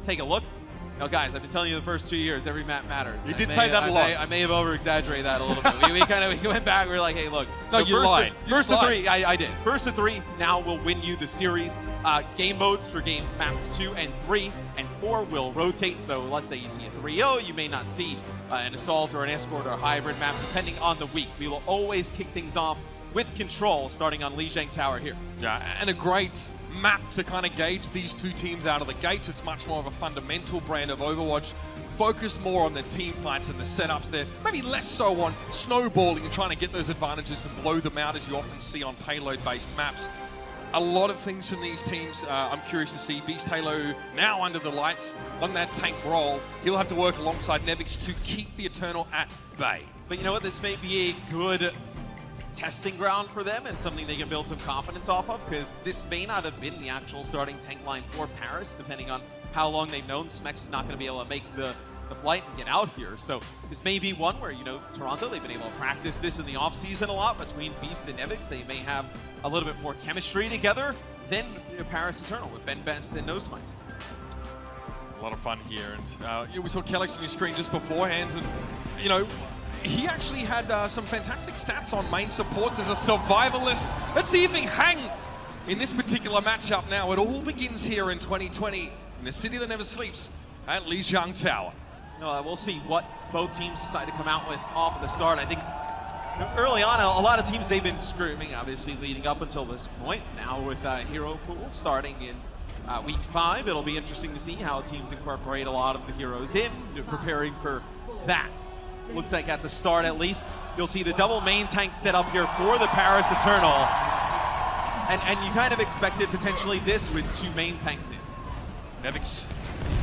take a look. Now, guys, I've been telling you the first 2 years, every map matters. You did say that a lot. I may have over-exaggerated that a little bit. we went back, we were like, hey, look. No, so you're lying. First to three, I did. First to three now will win you the series. Game modes for game maps 2 and 3 and 4 will rotate. So let's say you see a 3-0, you may not see an assault or an escort or a hybrid map, depending on the week. We will always kick things off with control, starting on Lijiang Tower here. Yeah, and a great map to kind of gauge these two teams out of the gate. It's much more of a fundamental brand of Overwatch, focused more on the team fights and the setups there, maybe less so on snowballing and trying to get those advantages and blow them out as you often see on payload-based maps. A lot of things from these teams. I'm curious to see Beast Halo now under the lights on that tank role. He'll have to work alongside Nevix to keep the Eternal at bay. But you know what? This may be a good testing ground for them and something they can build some confidence off of, because this may not have been the actual starting tank line for Paris, depending on how long they've known Smex is not going to be able to make the flight and get out here. So this may be one where, you know, Toronto, they've been able to practice this in the off-season a lot between Beast and Nevix. They may have a little bit more chemistry together than Paris Eternal with Ben Best and No Smite. A lot of fun here, and we saw Kellex on your screen just beforehand, and you know, he actually had some fantastic stats on main supports as a survivalist. Let's see if he can hang in this particular matchup now. It all begins here in 2020 in the city that never sleeps at Lijiang Tower. We'll see what both teams decide to come out with off of the start. I think early on, a lot of teams, they've been screaming, obviously, leading up until this point. Now with Hero Pool starting in week 5, it'll be interesting to see how teams incorporate a lot of the heroes in, preparing for that. Looks like at the start, at least, you'll see the double main tank set up here for the Paris Eternal. And you kind of expected potentially this with 2 main tanks in. Nevix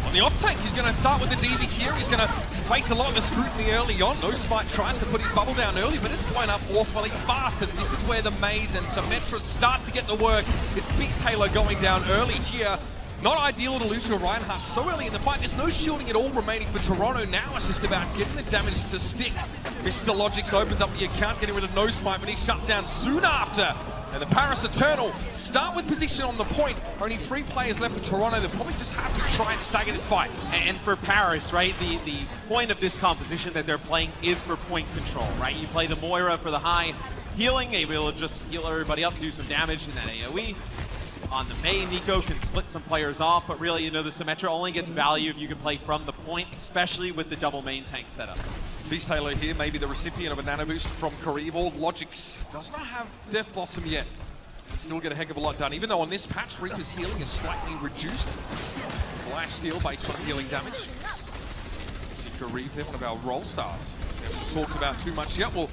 on the off tank, he's going to start with the DV here. He's going to face a lot of the scrutiny early on. No Smite tries to put his bubble down early, but it's blown up awfully fast. And this is where the Maze and Symmetra start to get to work. It's Beast Halo going down early here. Not ideal to lose your Reinhardt so early in the fight. There's no shielding at all remaining for Toronto. Now it's just about getting the damage to stick. Mr. Logix opens up the account, getting rid of No Smite, but he's shut down soon after. And the Paris Eternal start with position on the point. Only 3 players left for Toronto. They'll probably just have to try and stagger this fight. And for Paris, right, the point of this composition that they're playing is for point control, right? You play the Moira for the high healing, able to just heal everybody up, do some damage in that AoE. On the Mei, Nico can split some players off, but really, you know, the Symmetra only gets value if you can play from the point, especially with the double main tank setup. Beast Halo here, maybe the recipient of a nano boost from Karibor. Logix does not have Death Blossom yet. Can still get a heck of a lot done, even though on this patch, Reaper's healing is slightly reduced. It's life steal based on healing damage. See Karib here, one of our role stars. We haven't talked about too much yet. Well,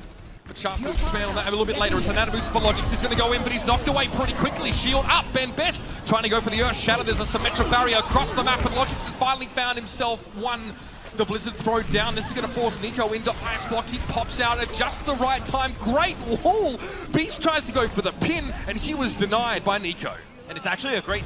a chance to expand on that a little bit later. It's a nano boost for Logix. He's going to go in, but he's knocked away pretty quickly. Shield up, Ben Best trying to go for the Earth Shatter. There's a Symmetra barrier across the map, and Logix has finally found himself one. The Blizzard throw down. This is going to force Nico into Ice Block. He pops out at just the right time. Great wall. Beast tries to go for the pin, and he was denied by Nico. And it's actually a great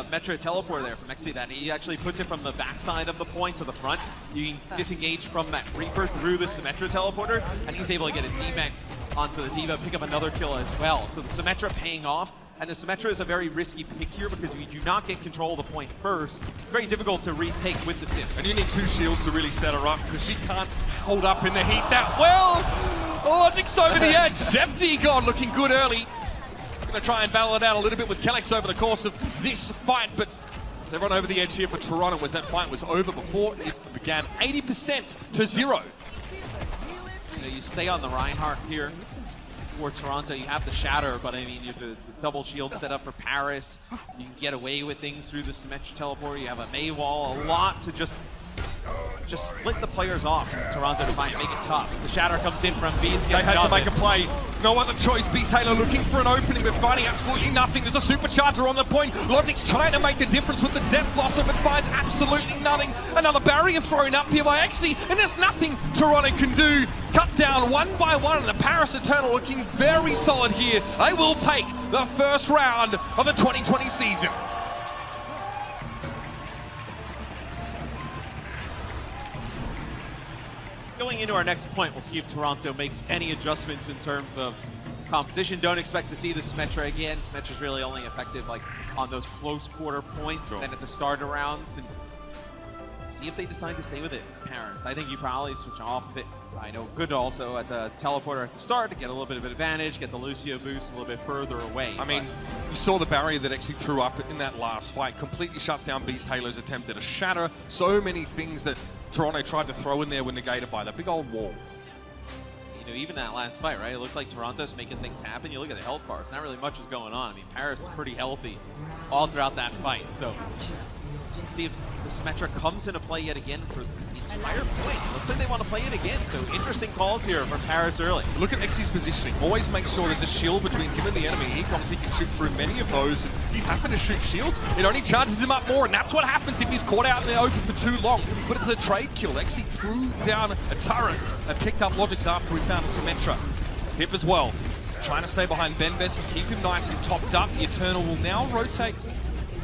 Metro teleport there from Exi that he actually puts it from the backside of the point to the front. You can disengage from that Reaper through the Symmetra teleporter, and he's able to get a D-Mech onto the D.Va, pick up another kill as well. So the Symmetra paying off, and the Symmetra is a very risky pick here because if you do not get control of the point first, it's very difficult to retake with the Sim. And you need 2 shields to really set her up because she can't hold up in the heat that well. Logix over the edge. Zepti, God, looking good early. Going to try and battle it out a little bit with Kellex over the course of this fight, but is everyone over the edge here for Toronto as that fight was over before it began. 80% to 0. You stay on the Reinhardt here for Toronto. You have the Shatter, but I mean, you have the double shield set up for Paris. You can get away with things through the Symmetra teleport. You have a Mei wall, a lot to just split the players off. Toronto to make it tough. The Shatter comes in from Beast. They had to make a play. No other choice. Beast Halo looking for an opening, but finding absolutely nothing. There's a supercharger on the point. Logix trying to make the difference with the Death Blossom, but finds absolutely nothing. Another barrier thrown up here by Exi, and there's nothing Toronto can do. Cut down 1 by 1, and the Paris Eternal looking very solid here. They will take the first round of the 2020 season. Going into our next point, we'll see if Toronto makes any adjustments in terms of composition. Don't expect to see the Symmetra again. Symmetra's really only effective like on those close quarter points and at the starter rounds. And See if they decide to stay with it, Paris. I think you probably switch off of it. I know good also at the teleporter at the start to get a little bit of an advantage, get the Lucio boost a little bit further away. I mean, you saw the barrier that actually threw up in that last fight. Completely shuts down Beast Halo's attempt at a shatter. So many things that Toronto tried to throw in there were negated by the big old wall. You know, even that last fight, right? It looks like Toronto's making things happen. You look at the health bars, not really much is going on. I mean, Paris is pretty healthy all throughout that fight. So, see if the Symmetra comes into play yet again for the entire point. Looks like they want to play it again. So, interesting calls here from Paris early. Look at Xy's positioning. Always make sure there's a shield between him and the enemy. He obviously can shoot through many of those, and he's happened to shoot shields. It only charges him up more, and that's what happens if he's caught out in the open for too long. But it's a trade kill. Xy threw down a turret and picked up Logic's after he found a Symmetra. Hip as well. Trying to stay behind Benbes and keep him nice and topped up. The Eternal will now rotate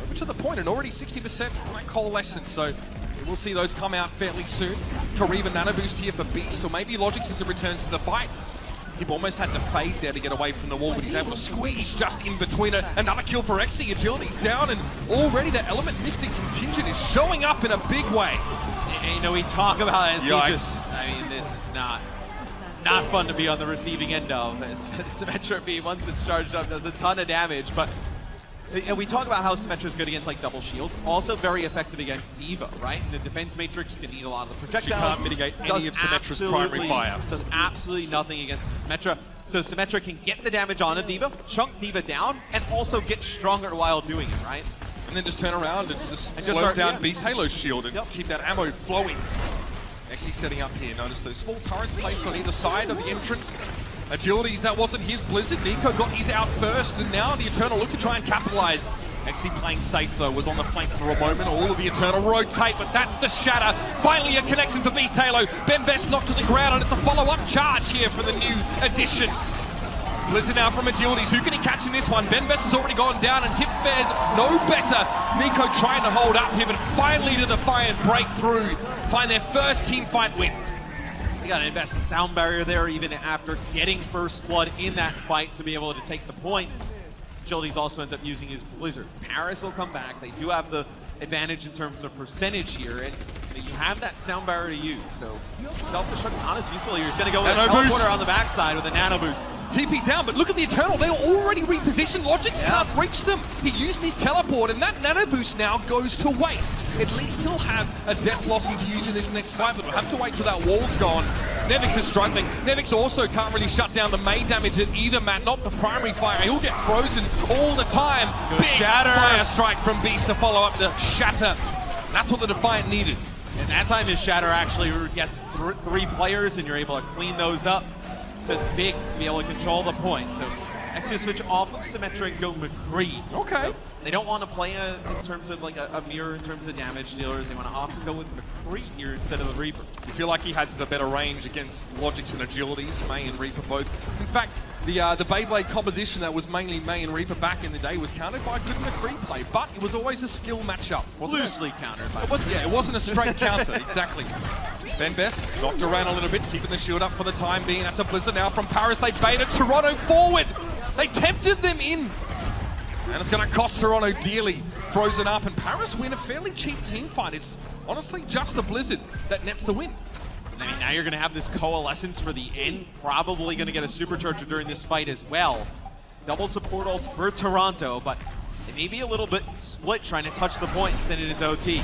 over to the point, and already 60% might coalescence, so we'll see those come out fairly soon. Kariba nano boost here for Beast, or maybe Logix as it returns to the fight. He almost had to fade there to get away from the wall, but he's able to squeeze just in between it. Another kill for Xy. Agility's down, and already the Element Mystic contingent is showing up in a big way. And, you know, we talk about it as Yikes. he just, I mean, this is not fun to be on the receiving end of. Symmetra B, once it's charged up, does a ton of damage, but and we talk about how Symmetra is good against like double shields, also very effective against D.Va, right? And the defense matrix can eat a lot of the projectiles. She can't mitigate any of Symmetra's primary fire. Does absolutely nothing against Symmetra. So Symmetra can get the damage on a D.Va, chunk D.Va down, and also get stronger while doing it, right? And then just turn around and just slow down Beast Halo's shield and keep that ammo flowing. Xy setting up here. Notice those small turrets placed on either side of the entrance. Agilities, that wasn't his Blizzard. Nico got his out first, and now the Eternal look to try and capitalize. Xy playing safe though, was on the flank for a moment. All of the Eternal rotate, but that's the shatter. Finally a connection for Beast Halo. Benbes knocked to the ground, and it's a follow-up charge here for the new addition. Blizzard now from Agilities. Who can he catch in this one? Benbes has already gone down, and Hip fares no better. Nico trying to hold up Hip, and finally the Defiant break through. Find their first team fight win. You got to invest a sound barrier there even after getting first blood in that fight to be able to take the point. Agilities also ends up using his Blizzard. Paris will come back. They do have the advantage in terms of percentage here, and you have that sound barrier to use. So self-destruct not as useful here. He's going to go with a teleporter on the backside with a nano boost. TP down, but look at the Eternal. They're already repositioned. Logix can't reach them. He used his teleport, and that nano boost now goes to waste. At least he'll have a Death Blossom to use in this next fight, but we'll have to wait till that wall's gone. Nevix is struggling. Nevix also can't really shut down the May damage at either mat, not the primary fire. He'll get frozen all the time. Good Big shatter. Fire strike from Beast to follow up the shatter. That's what the Defiant needed. And that time his shatter actually gets three players, and you're able to clean those up. So it's big to be able to control the point. So Excelsior switch off of Symmetra and go McCree. Okay. So they don't want to play in terms of like a mirror in terms of damage dealers. They want to opt to go with McCree here instead of the Reaper. You feel like he has the better range against Logix and Agilities, May and Reaper both. In fact, the Beyblade composition that was mainly May and Reaper back in the day was countered by good McCree play, but it was always a skill matchup, wasn't it? Loosely countered by it wasn't a straight counter, exactly. Benbes knocked around a little bit, keeping the shield up for the time being. That's a Blizzard now from Paris. They baited Toronto forward. They tempted them in. And it's going to cost Toronto dearly. Frozen up, and Paris win a fairly cheap team fight. It's honestly just the Blizzard that nets the win. I mean, now you're going to have this coalescence for the end. Probably going to get a supercharger during this fight as well. Double support ults for Toronto, but they may be a little bit split trying to touch the point and send it into OT.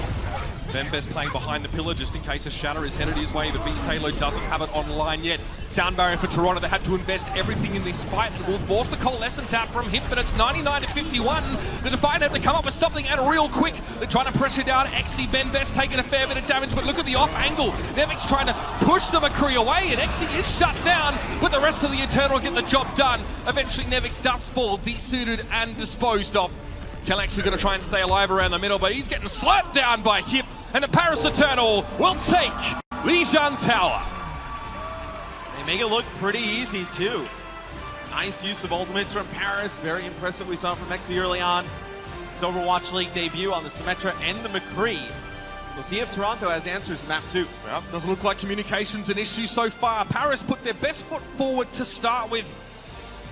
Benbes playing behind the pillar just in case a shatter is headed his way. The Beast Halo doesn't have it online yet. Sound barrier for Toronto. They had to invest everything in this fight and will force the coalescence out from Hip, but it's 99 to 51. The Defiant have to come up with something and real quick. They're trying to pressure down Xy. Benbes taking a fair bit of damage, but look at the off angle. Nevix trying to push the McCree away, and Xy is shut down, but the rest of the Eternal get the job done. Eventually Nevix does fall, desuited and disposed of. Kellex are going to try and stay alive around the middle, but he's getting slapped down by Hip, and the Paris Eternal will take Lijiang Tower. They make it look pretty easy too. Nice use of ultimates from Paris. Very impressive we saw from Exy early on. His Overwatch League debut on the Symmetra and the McCree. We'll see if Toronto has answers in map 2. Well, doesn't look like communication's an issue so far. Paris put their best foot forward to start with,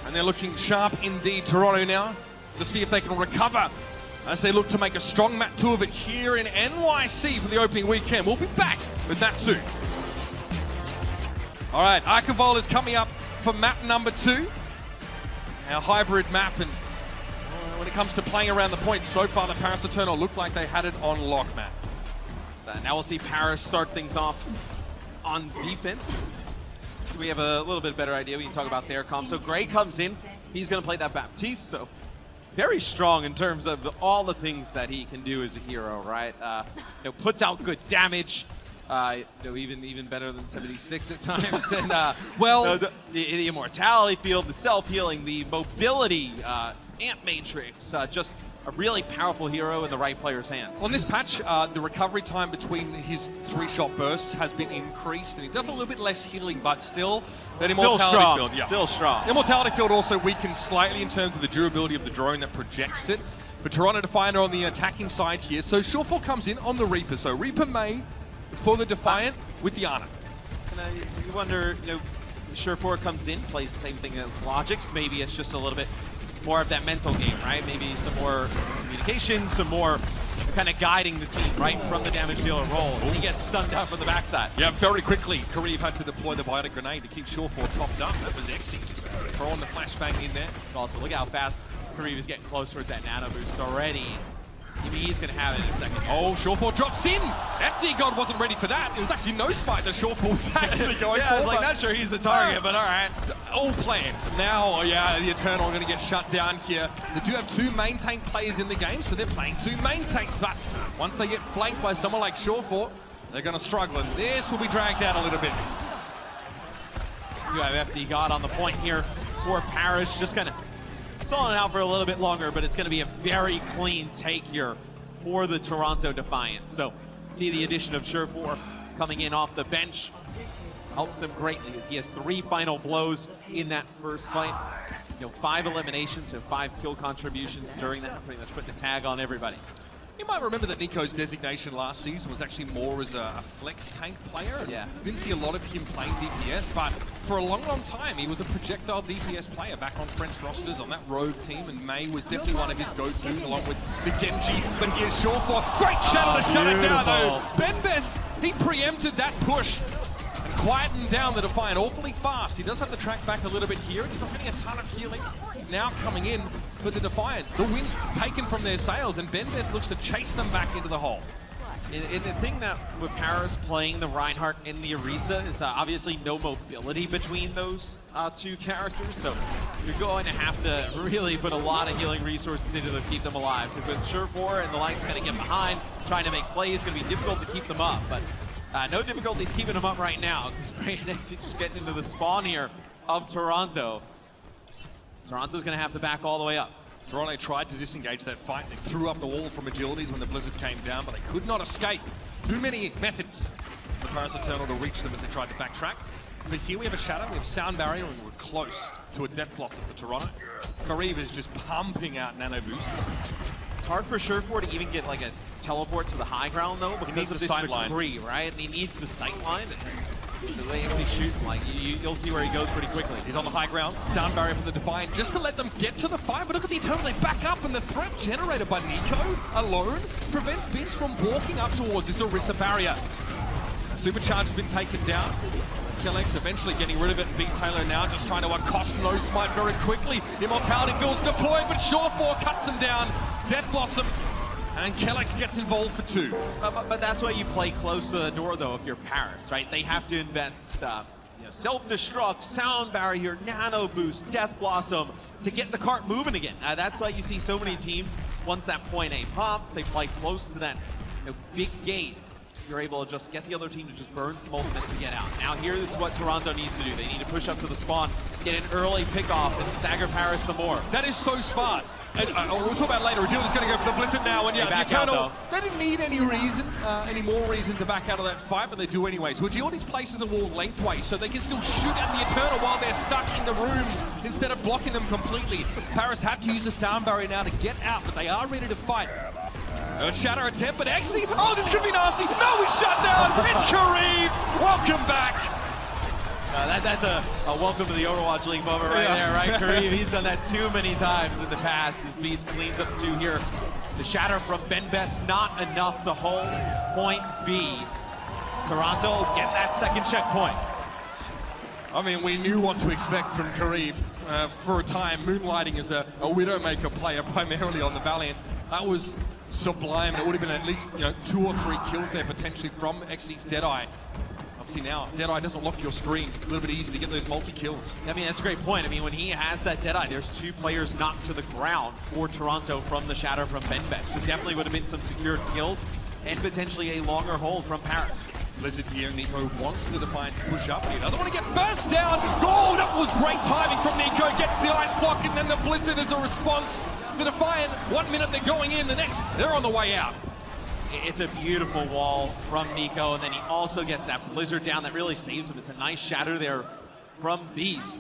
and they're looking sharp indeed. Toronto now to see if they can recover as they look to make a strong map 2 of it here in NYC for the opening weekend. We'll be back with map 2. All right, Archivol is coming up for map number 2. Our hybrid map, and when it comes to playing around the points, so far the Paris Eternal looked like they had it on lock, Matt. So now we'll see Paris start things off on defense. So we have a little bit better idea. We can talk about their comp. So Gray comes in. He's going to play that Baptiste. So very strong in terms of all the things that he can do as a hero, right? Puts out good damage. Even better than 76 at times. And the immortality field, the self-healing, the mobility, amp matrix, just a really powerful hero in the right player's hands. On this patch, the recovery time between his 3-shot bursts has been increased, and he does a little bit less healing, but still that immortality field. Yeah. Still strong. The immortality field also weakens slightly in terms of the durability of the drone that projects it. But Toronto Defiant are on the attacking side here, so Shawfall comes in on the Reaper. So Reaper May for the Defiant with the Ana. And you wonder, Surefour comes in, plays the same thing as Logix. Maybe it's just a little bit more of that mental game, right? Maybe some more communication, some more kind of guiding the team right from the damage dealer role. He gets stunned down from the backside. Yeah, very quickly, Kareev had to deploy the biotic grenade to keep Shawfall topped up. That was Exy just throwing the flashbang in there. Also, look how fast Kareev is getting close towards that nano boost already. He's going to have it in a second. Oh, Shawfall drops in! That D-God wasn't ready for that. It was actually no spike that Shawfall was actually going for. I was like, not sure he's the target, but all right. All planned. Now, the Eternal are going to get shut down here. They do have 2 main tank players in the game, so they're playing 2 main tanks. But once they get flanked by someone like Shawfall, they're going to struggle, and this will be dragged out a little bit. Do have FD God on the point here for Paris, just kind of stalling it out for a little bit longer, but it's going to be a very clean take here for the Toronto Defiant. So see the addition of Surefour coming in off the bench helps him greatly as he has 3 final blows in that first fight. 5 eliminations and 5 kill contributions during that, pretty much putting a tag on everybody. You might remember that Nico's designation last season was actually more as a flex tank player. Yeah. Didn't see a lot of him playing DPS, but for a long, long time, he was a projectile DPS player back on French rosters on that Rogue team, and May was definitely one of his go-tos along with the Genji, but here's Shawfall. Great shadow to shut it down, though. Ben Best, he preempted that push and quietened down the Defiant awfully fast. He does have the track back a little bit here. He's not getting a ton of healing. He's now coming in for the Defiant. The win taken from their sails, and Ben Best looks to chase them back into the hole. And the thing that with Paris playing the Reinhardt and the Orisa is obviously no mobility between those 2 characters. So you're going to have to really put a lot of healing resources into to keep them alive. Because with Surefour and the likes going to get behind, trying to make plays, it's going to be difficult to keep them up. But no difficulties keeping them up right now, because Gray and Exy just getting into the spawn here of Toronto. So Toronto's going to have to back all the way up. Toronto tried to disengage that fight. They threw up the wall from agilities when the blizzard came down, but they could not escape. Too many methods for the Paris Eternal to reach them as they tried to backtrack. But here we have a shadow, we have sound barrier, and we're close to a death blossom for Toronto. Kareev is just pumping out nano boosts. It's hard for Surefour to even get like a teleport to the high ground though, because of this degree, right? And he needs the sight line. The way he shoots him, like you'll see where he goes pretty quickly. He's on the high ground, sound barrier for the Defiant, just to let them get to the fight. But look at the Eternal, they back up, and the threat generated by Nico alone prevents Beast from walking up towards this Orisa barrier. Supercharge has been taken down. Killex eventually getting rid of it, and Beast Taylor now just trying to accost No Smite very quickly. Immortality Field's deployed, but Shawfall cuts him down. Death Blossom, and Killex gets involved for 2. But that's why you play close to the door, though, if you're Paris, right? They have to invest self-destruct, sound barrier, nano boost, Death Blossom to get the cart moving again. That's why you see so many teams, once that point A pops, they play close to that big gate. You're able to just get the other team to just burn some ultimates to get out. Now here, this is what Toronto needs to do. They need to push up to the spawn, get an early pick-off, and stagger Paris some more. That is so smart. And, we'll talk about it later. Agility's going to go for the Blizzard now, and yeah, the Eternal, they didn't need any more reason to back out of that fight, but they do anyway. So Agility's places the wall lengthways, so they can still shoot at the Eternal while they're stuck in the room, instead of blocking them completely. Paris have to use a sound barrier now to get out, but they are ready to fight. A shatter attempt, but Exy, oh, this could be nasty. No, he's shut down. It's Kareev. Welcome back. That's a welcome to the Overwatch League moment right there, right? Kareev, he's done that too many times in the past. His Beast cleans up 2 here The shatter from Benbest, not enough to hold point B. Toronto get that second checkpoint. I mean, we knew what to expect from Kariv for a time, moonlighting as a Widowmaker player, primarily on the Valiant. That was sublime. It would have been at least 2 or 3 kills there potentially from XC's Deadeye. Obviously now, Deadeye doesn't lock your screen. A little bit easy to get those multi-kills. I mean, that's a great point. I mean, when he has that Deadeye, there's 2 players knocked to the ground for Toronto from the shatter from Benbest. So definitely would have been some secured kills and potentially a longer hold from Paris. Blizzard here, Nico wants the Defiant to push up. He doesn't want to get burst down. Oh, that was great timing from Nico. Gets the ice block and then the Blizzard as a response. The Defiant, 1 minute they're going in, the next they're on the way out. It's a beautiful wall from Nico, and then he also gets that Blizzard down that really saves him. It's a nice shatter there from Beast.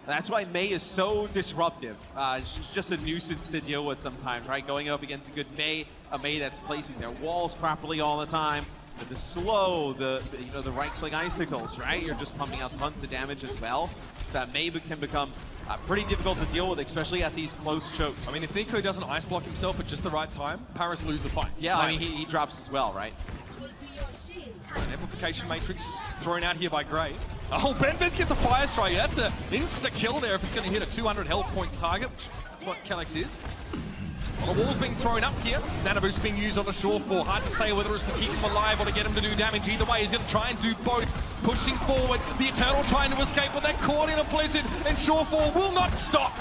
That's why May is so disruptive. She's just a nuisance to deal with sometimes, right? Going up against a good May, a May that's placing their walls properly all the time. The slow, the right-click icicles, right? You're just pumping out tons of damage as well. That May can become pretty difficult to deal with, especially at these close chokes. I mean, if Nico doesn't ice block himself at just the right time, Paris lose the fight. Yeah, I mean, he drops as well, right? Amplification Matrix thrown out here by Gray. Oh, Benbest gets a Fire Strike. That's an insta-kill there if it's going to hit a 200 health point target. That's what Kellex is. Well, the wall's being thrown up here. Nano Boost being used on the short ball. Hard to say whether it's to keep him alive or to get him to do damage. Either way, he's going to try and do both. Pushing forward, the Eternal trying to escape, but they're caught in a Blizzard, and Shorefall will not stop.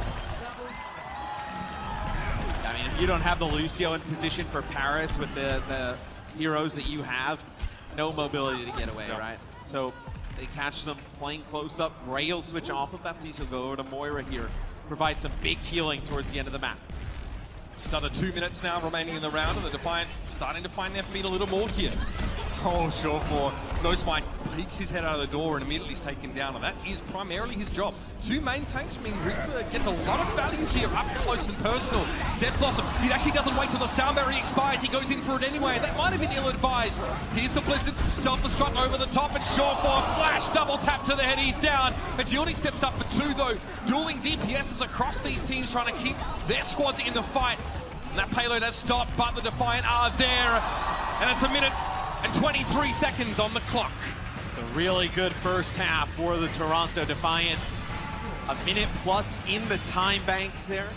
I mean, if you don't have the Lucio in position for Paris with the heroes that you have, no mobility to get away, right? So they catch them playing close up. Gray will switch off of Baptiste. He'll go over to Moira here. Provide some big healing towards the end of the map. Just under 2 minutes now remaining in the round, and the Defiant starting to find their feet a little more here. Oh, Shorefall. No Smite peeks his head out of the door and immediately is taken down, and that is primarily his job. 2 main tanks mean Reaper gets a lot of value here up close and personal. Death Blossom, he actually doesn't wait till the sound barrier expires, he goes in for it anyway. That might have been ill-advised. Here's the Blizzard, self-destruct over the top, and Shorefall, flash, double tap to the head, he's down. Agility steps up for 2 though. Dueling DPSs across these teams trying to keep their squads in the fight. And that payload has stopped, but the Defiant are there. And it's 1 minute and 23 seconds on the clock. It's a really good first half for the Toronto Defiant. 1 minute plus in the time bank there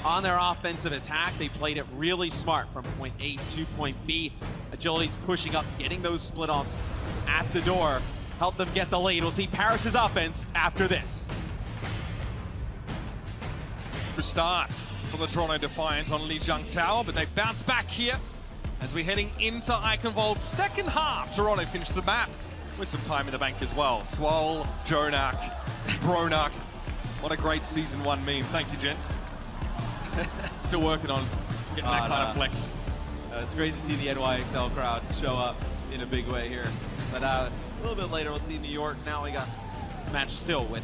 on their offensive attack. They played it really smart from point A to point B. Agility's pushing up, getting those split offs at the door. Help them get the lead. We'll see Paris's offense after this. Start for the Toronto Defiant on Lijiang Tower, but they've bounced back here as we're heading into Eichenwald's second half. Toronto finished the map with some time in the bank as well. Swole, Jonak, Bronak. What a great Season 1 meme. Thank you, gents. Still working on getting that kind of flex. It's great to see the NYXL crowd show up in a big way here. But a little bit later, we'll see New York. Now we got this match still with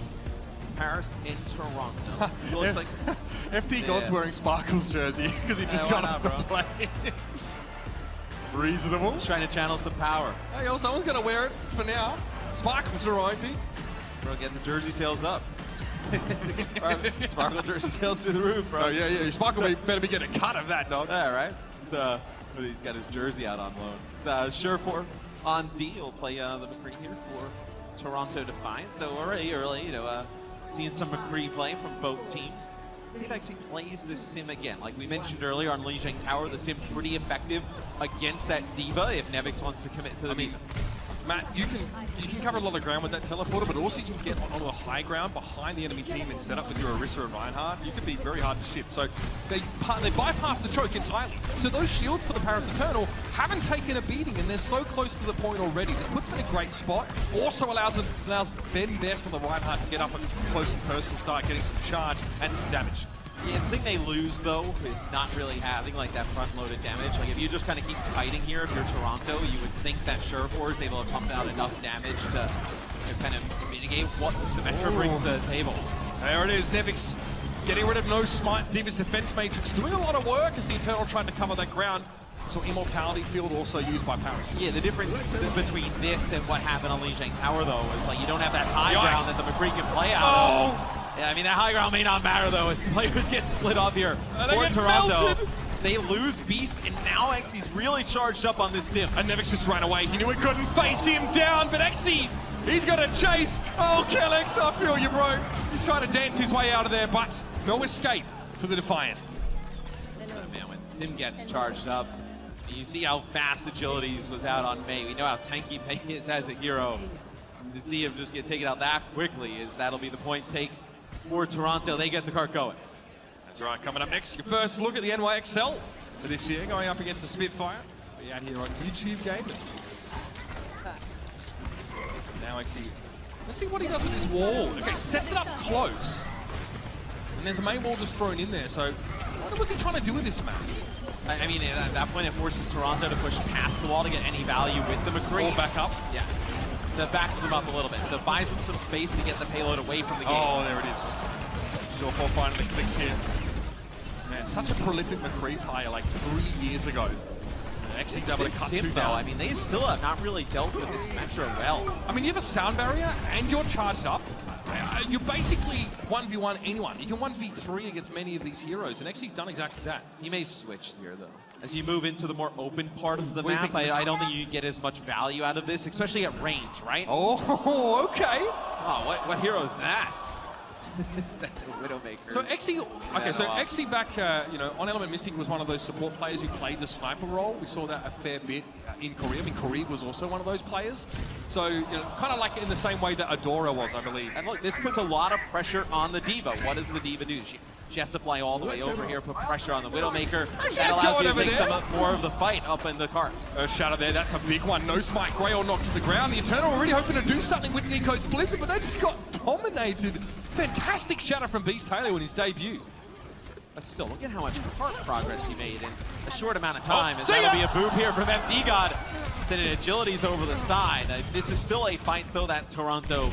Paris in Toronto. It looks like FD God's wearing Sparkle's jersey because he just got off the plane. Reasonable. He's trying to channel some power. Hey, yo, someone's gonna wear it for now. Sparkles arrived. Bro, get the jersey sales up. Sparkle jersey sales through the roof, bro. Oh yeah, yeah. Sparkle better be getting a cut of that, dog. Yeah, right. He's got his jersey out on loan. Surefour on D. He'll play the McCree here for Toronto Defiant. So already early, seeing some McCree play from both teams. See if actually plays the sim again. Like we mentioned earlier on Lijiang Tower, the sim pretty effective against that Diva if Nevix wants to commit to the Diva. Matt, you can cover a lot of ground with that teleporter, but also you can get onto the high ground behind the enemy team and set up with your Orisa and Reinhardt. You can be very hard to shift. So they bypass the choke entirely. So those shields for the Paris Eternal haven't taken a beating, and they're so close to the point already. This puts them in a great spot. Also allows Benbest on the Reinhardt to get up and close and personal, start getting some charge and some damage. Yeah, the thing they lose, though, is not really having, like, that front-loaded damage. Like, if you just kind of keep fighting here, if you're Toronto, you would think that Surefour is able to pump out enough damage to kind of mitigate what the Symmetra brings to the table. There it is, Nevix getting rid of no Smite. Diva's defense matrix doing a lot of work as the Eternal trying to cover that ground. So Immortality Field also used by Paris. Yeah, the difference between this and what happened on Lijiang Tower, though, is like you don't have that high ground that the McCree can play out of. Yeah, I mean, that high ground may not matter, though, as players get split up here for Toronto. Melted. They lose Beast, and now Exy's really charged up on this sim. And Nevix just ran away. He knew he couldn't face him down, but Exy, he's got to chase. Oh, Kellex, I feel you, bro. He's trying to dance his way out of there, but no escape for the Defiant. Man, when Sim gets charged up, you see how fast Agilities was out on May. We know how tanky May is as a hero. To see him just get taken out that quickly, that'll be the point take for Toronto. They get the cart going. That's right, coming up next, your first look at the NYXL for this year, going up against the Spitfire. Be out here on YouTube Gaming. Now Exy, let's see what he does with this wall. Okay, sets it up close. And there's a main wall just thrown in there, so what was he trying to do with this map? I mean, at that point, it forces Toronto to push past the wall to get any value with the McCree. All back up? Yeah. So it backs them up a little bit. So it buys them some space to get the payload away from the game. Oh, there it is. Surefour finally clicks here. Man, such a prolific McCree player like 3 years ago. Exy's able to cut two down. I mean, they still have not really dealt with this Metro well. I mean, you have a sound barrier and you're charged up. You're basically 1v1 anyone. You can 1v3 against many of these heroes, and Exy's done exactly that. He may switch here, though. As you move into the more open part of the map, I don't think you get as much value out of this, especially at range, right? Oh, okay. Oh, what hero is that? It's the Widowmaker. So Exy, okay, so Exy back, you know, on Element Mystic was one of those support players who played the sniper role. We saw that a fair bit in Korea. I mean, Korea was also one of those players. So, you know, kind of like in the same way that Adora was, I believe. And look, this puts a lot of pressure on the D.Va. What does the D.Va do? She has to fly all the way over here, put pressure on the Widowmaker. That allows you to take some more of the fight up in the cart. Shadow there, that's a big one. No smite, Grail knocked to the ground. The Eternal already hoping to do something with Nico's Blizzard, but they just got dominated. Fantastic Shadow from Beast Taylor in his debut. But still, look at how much cart progress he made in a short amount of time. As that'll be a boop here from FD God. Sending Agilities over the side. This is still a fight, though, that Toronto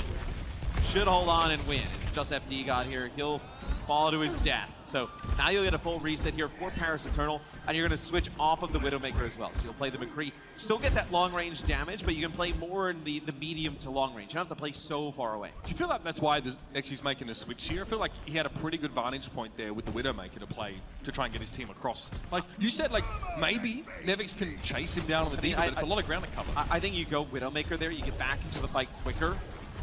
should hold on and win. It's just FD God here. He'll fall to his death. So now you'll get a full reset here for Paris Eternal, and you're going to switch off of the Widowmaker as well. So you'll play the McCree. Still get that long-range damage, but you can play more in the medium to long range. You don't have to play so far away. Do you feel like that's why Exy's making a switch here? I feel like he had a pretty good vantage point there with the Widowmaker to play to try and get his team across. Like you said, like maybe Nevix can chase him down on the D, but it's a lot of ground to cover. I think you go Widowmaker there. You get back into the fight quicker.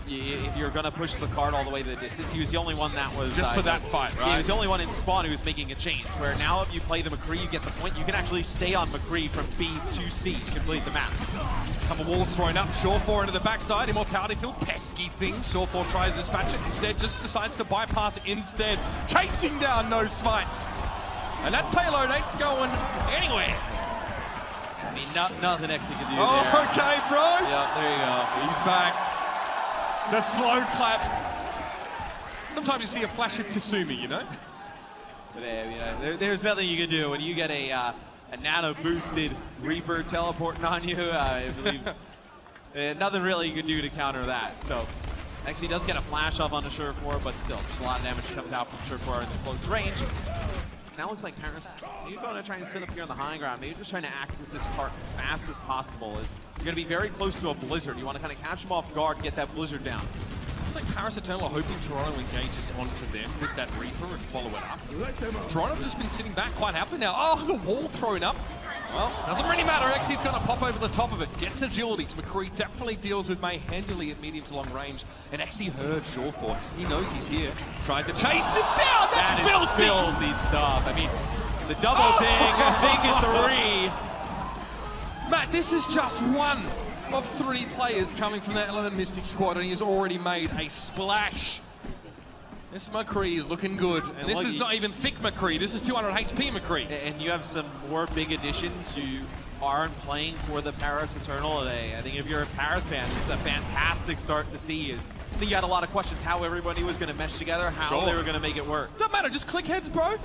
If you're going to push the card all the way to the distance, he was the only one that was... Just for that fight, right? He was the only one in spawn who was making a change, where now if you play the McCree, you get the point. You can actually stay on McCree from B to C to complete the map. Couple walls thrown up, Surefour into the backside, Immortality Field, pesky thing. Surefour tries to dispatch it, instead just decides to bypass it instead. Chasing down No Smite. And that payload ain't going anywhere. I mean, nothing Exy can do there. Oh, okay, bro. Yeah, there you go. He's back. The slow clap. Sometimes you see a flash of Tasumi, you know? But, there's nothing you can do when you get a nano-boosted Reaper teleporting on you. I believe nothing really you can do to counter that. So Exy does get a flash off on the Surefour, but still, just a lot of damage comes out from Surefour in the close range. Now looks like Paris, maybe going to try and sit up here on the high ground, maybe just trying to access this cart as fast as possible. You're going to be very close to a Blizzard. You want to kind of catch them off guard, get that Blizzard down. Looks like Paris Eternal are hoping Toronto engages onto them with that Reaper and follow it up. Toronto's just been sitting back quite happily now. Oh, the wall thrown up. Well, doesn't really matter. Exy's going to pop over the top of it. Gets agilities. McCree definitely deals with May handily at medium to long range. And Exy heard Surefour. He knows he's here. Tried to chase him down. That's filthy stuff. I mean, the double thing, I think it's 3. Matt, this is just one of 3 players coming from that Element Mystic squad, and he has already made a splash. This McCree is looking good, and this is not even thick McCree. This is 200 HP McCree. And you have some more big additions who aren't playing for the Paris Eternal today. I think if you're a Paris fan, it's a fantastic start to see. I think you had a lot of questions how everybody was going to mesh together, how they were going to make it work. Doesn't matter, just click heads, bro.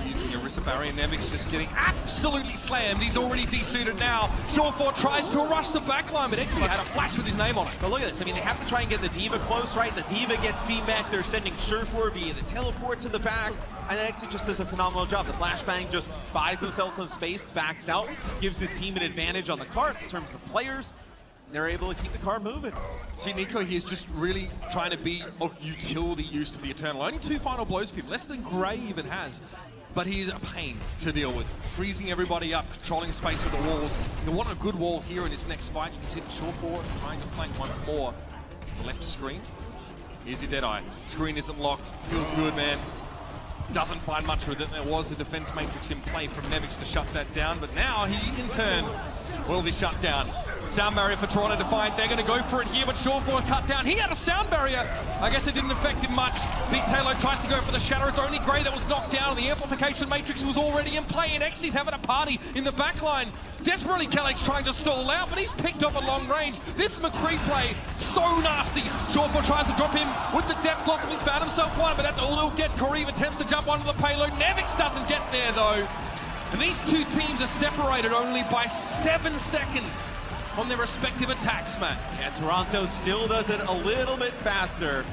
Using Orisa barrier, Nevix just getting absolutely slammed. He's already desuited now. Surefour tries to rush the backline, but Exy had a flash with his name on it. But look at this. I mean, they have to try and get the D.Va close, right? The D.Va gets D-Mech. They're sending Surefour via the teleport to the back. And then Exy just does a phenomenal job. The flashbang just buys themselves some space, backs out, gives his team an advantage on the cart in terms of players. They're able to keep the car moving. See, Nico here is just really trying to be of utility use to the Eternal. Only 2 final blows for him, less than Gray even has. but he's a pain to deal with. Freezing everybody up, controlling space with the walls. You want a good wall here in this next fight. You can see the short forward trying to flank once more. The left screen. Here's your Deadeye. Screen isn't locked. Feels good, man. Doesn't find much with it. There was the defense matrix in play from Nevix to shut that down, but now he, in turn, will be shut down. Sound barrier for Toronto Defiant. They're going to go for it here, but Shawford cut down. He had a sound barrier. I guess it didn't affect him much. Beast Halo tries to go for the shatter. It's only Grey that was knocked down, and the amplification matrix was already in play, and Xy's having a party in the back line. Desperately, Kellex trying to stall out, but he's picked up at long range. This McCree play, so nasty. Shawford tries to drop him with the Death Blossom. He's found himself one, but that's all he'll get. Kareem attempts to jump onto the payload. Nevix doesn't get there, though. And these two teams are separated only by 7 seconds on their respective attacks, man. Yeah, Toronto still does it a little bit faster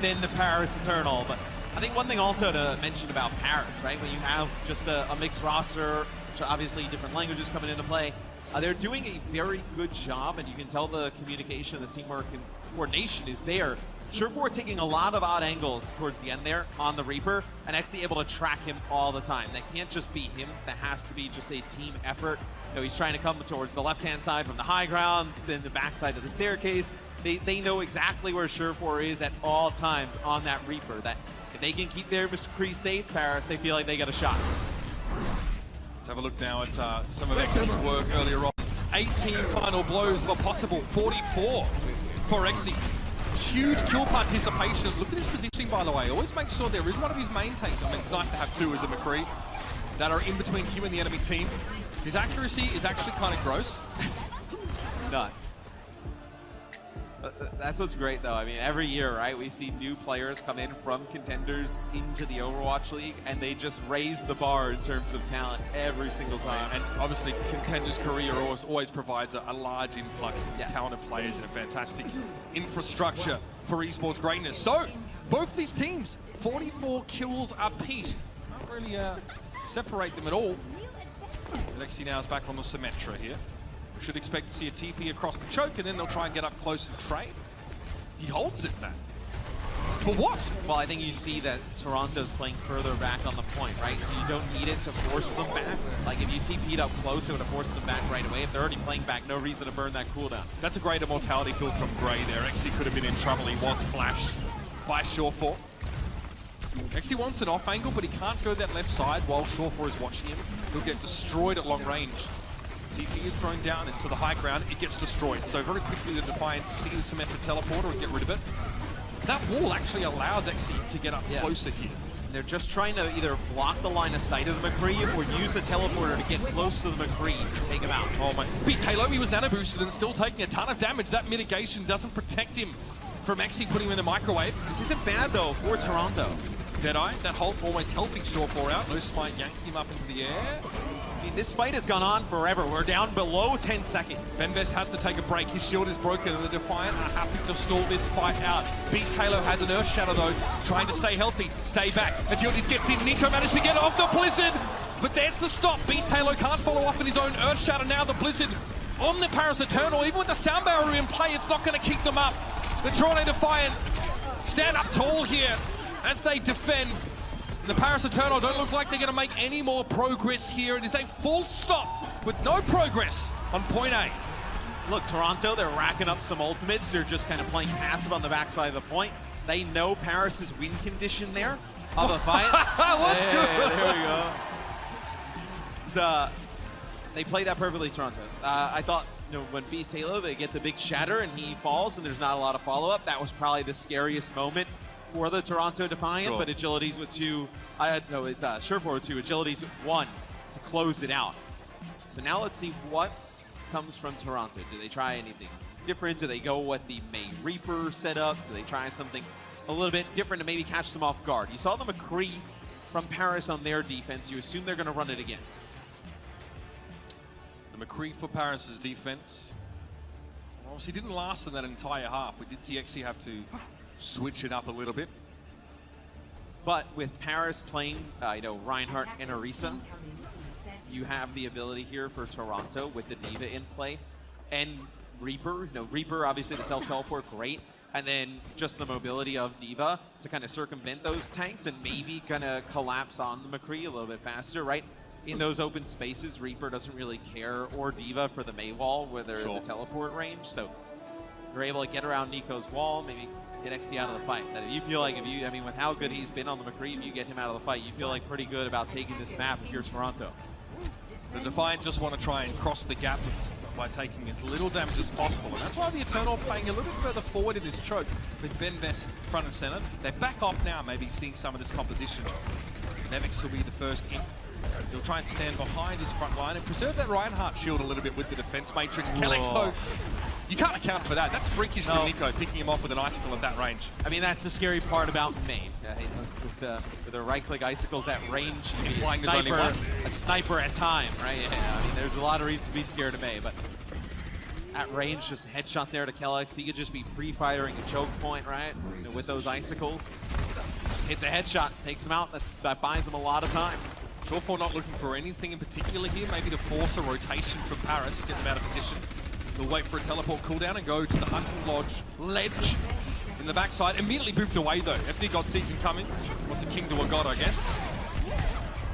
than the Paris Eternal, but I think one thing also to mention about Paris, right, when you have just a mixed roster, obviously different languages coming into play, they're doing a very good job, and you can tell the communication, the teamwork, and coordination is there. Surefour taking a lot of odd angles towards the end there on the Reaper, and actually able to track him all the time. That can't just be him, that has to be just a team effort. You know, he's trying to come towards the left-hand side from the high ground, then the backside of the staircase. They know exactly where Surefour is at all times on that Reaper, that if they can keep their McCree safe, Paris, they feel like they got a shot. Let's have a look now at some of Xy's work earlier on. 18 final blows of a possible 44 for Xy. Huge kill participation. Look at his positioning, by the way. Always make sure there is one of his main tanks. I mean, it's nice to have two as a McCree that are in between him and the enemy team. His accuracy is actually kind of gross. Nuts. That's what's great, though. I mean, every year, right, we see new players come in from contenders into the Overwatch League, and they just raise the bar in terms of talent every single time. And obviously, contenders' career always provides a large influx of talented players and a fantastic infrastructure for esports greatness. So, both these teams, 44 kills apiece. Can't really separate them at all. Alexi now is back on the Symmetra here. We should expect to see a TP across the choke, and then they'll try and get up close and trade. He holds it, man. For what? Well, I think you see that Toronto's playing further back on the point, right? So you don't need it to force them back. Like, if you TP'd up close, it would have forced them back right away. If they're already playing back, no reason to burn that cooldown. That's a great immortality kill from Grey there. Xy could have been in trouble. He was flashed by Shawford. Xy wants an off angle, but he can't go that left side while Shawford is watching him. He'll get destroyed at long range. TP is thrown down, it's to the high ground, it gets destroyed. So very quickly the Defiant see the Symmetra teleporter and get rid of it. That wall actually allows Xy to get up closer here. They're just trying to either block the line of sight of the McCree or use the teleporter to get close to the McCree to take him out. Oh my, Beast Halo, he was nano boosted and still taking a ton of damage. That mitigation doesn't protect him from Xy putting him in the microwave. This isn't bad though for Toronto. Deadeye, that Hulk almost helping Shawford out. No smite yanking him up into the air. I mean, this fight has gone on forever. We're down below 10 seconds. Benvest has to take a break. His shield is broken, and the Defiant are happy to stall this fight out. Beast Halo has an Earth Shadow, though, trying to stay healthy, stay back. Agilities gets in. Nico managed to get off the Blizzard, but there's the stop. Beast Halo can't follow up in his own Earth Shadow. Now the Blizzard on the Paris Eternal. Even with the sound barrier in play, it's not going to keep them up. The Toronto Defiant stand up tall here as they defend. The Paris Eternal don't look like they're going to make any more progress here. It is a full stop with no progress on point A. Look, Toronto, they're racking up some ultimates. They're just kind of playing passive on the backside of the point. They know Paris's win condition there of a fight. What's good? There we go. They play that perfectly, Toronto. I thought, you know, when Beast Halo, they get the big shatter and he falls and there's not a lot of follow-up. That was probably the scariest moment for the Toronto Defiant, but Agilities with two, it's Surefour with two, Agilities with one to close it out. So now let's see what comes from Toronto. Do they try anything different? Do they go with the May Reaper setup? Do they try something a little bit different to maybe catch them off guard? You saw the McCree from Paris on their defense. You assume they're going to run it again. The McCree for Paris's defense obviously didn't last in that entire half. We did see Xy have to switch it up a little bit. But with Paris playing, Reinhardt and Orisa, you have the ability here for Toronto with the Diva in play. And Reaper, Reaper, obviously the self-teleport, great. and then just the mobility of D.Va to kind of circumvent those tanks and maybe kind of collapse on the McCree a little bit faster, right? In those open spaces, Reaper doesn't really care, or D.Va for the Mei wall where they're in the teleport range, so you're able to get around Nico's wall, maybe get XC out of the fight. That if you feel like, I mean, with how good he's been on the McCree, if you get him out of the fight, you feel like pretty good about taking this map if you're Toronto. The Defiant just want to try and cross the gap by taking as little damage as possible. And that's why the Eternal playing a little bit further forward in this choke with Ben Best front and center. They back off now, maybe seeing some of this composition. Nemix will be the first in. He'll try and stand behind his front line and preserve that Reinhardt shield a little bit with the defense matrix. Kellex, though, you can't account for that. That's freakish from Nico, picking him off with an icicle at that range. I mean, that's the scary part about May. With the right-click icicles at range, you can be a sniper at time, right? Yeah, I mean, there's a lot of reason to be scared of May, but at range, just a headshot there to Kellex. He could just be pre-firing a choke point, right? And with those icicles, hits a headshot, takes him out. That buys him a lot of time. Shawfall not looking for anything in particular here, maybe to force a rotation from Paris, get them out of position. He'll wait for a teleport cooldown and go to the Hunting Lodge ledge in the backside. Immediately booped away though. FD God sees him coming. Wants a king to a god, I guess.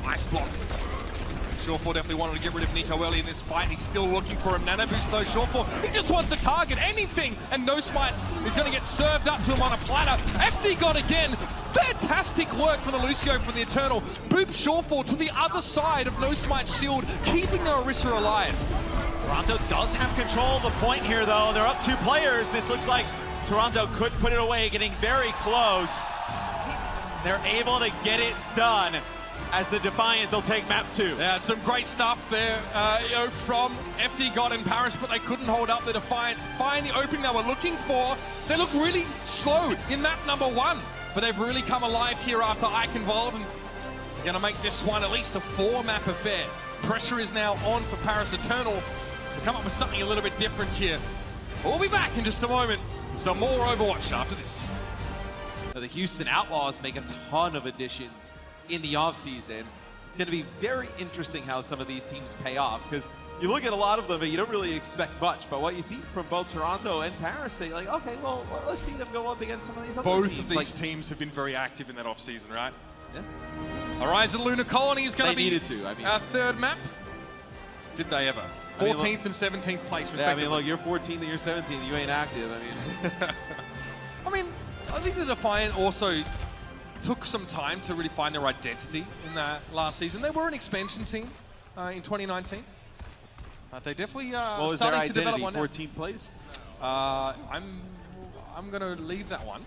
Nice block. Shawfall definitely wanted to get rid of Nico early in this fight. He's still looking for him. Nano boost though, Shawfall. He just wants to target anything, and No Smite is going to get served up to him on a platter. FD God again. Fantastic work from the Lucio from the Eternal. Boop Shawfall to the other side of No Smite's shield, keeping the Orisa alive. Toronto does have control of the point here, though. They're up 2 players. This looks like Toronto could put it away, getting very close. They're able to get it done as the Defiant will take map 2. Yeah, some great stuff there from FD God in Paris, but they couldn't hold up. The Defiant find the opening they were looking for. They looked really slow in map number 1, but they've really come alive here after Eichenwald, and they're going to make this one at least a 4-map affair. Pressure is now on for Paris Eternal to come up with something a little bit different here. We'll be back in just a moment. Some more Overwatch after this. The Houston Outlaws make a ton of additions in the offseason. It's going to be very interesting how some of these teams pay off, because you look at a lot of them and you don't really expect much, but what you see from both Toronto and Paris, they're like, okay, well, let's see them go up against some of these other teams. Both of these teams have been very active in that offseason, right? Yeah. Horizon Lunar Colony is going to be our 3rd map. Did they ever? 14th and 17th place, respectively. Yeah, I mean, look, you're 14th and you're 17th. You ain't active. I mean, I think the Defiant also took some time to really find their identity in that last season. They were an expansion team in 2019. They definitely starting to develop one now. 14th place? I'm going to leave that one.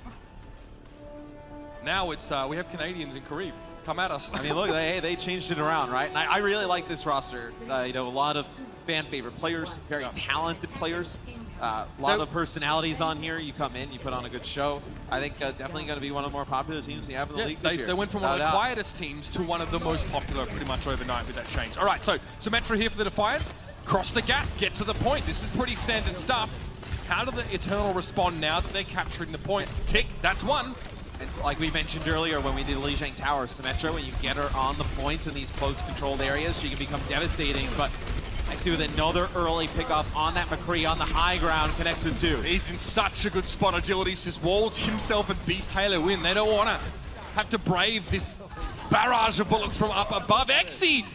Now it's we have Canadians in Kariv. Come at us. I mean, look, they changed it around, right? And I really like this roster. You know, a lot of fan favorite players, very talented players, a lot of personalities on here. You come in, you put on a good show. I think definitely going to be one of the more popular teams we have in the league this year. They went from one of the quietest teams to one of the most popular pretty much overnight with that change. All right, so Symmetra here for the Defiant. Cross the gap, get to the point. This is pretty standard stuff. How do the Eternal respond now that they're capturing the point? Tick, that's one. And like we mentioned earlier when we did Lijiang Tower, Symmetra, when you get her on the points in these close controlled areas, she can become devastating, but I see with another early pickoff on that McCree on the high ground, connects with 2. He's in such a good spot. Agility just walls himself and Beast Halo in. They don't want to have to brave this barrage of bullets from up above. Exy!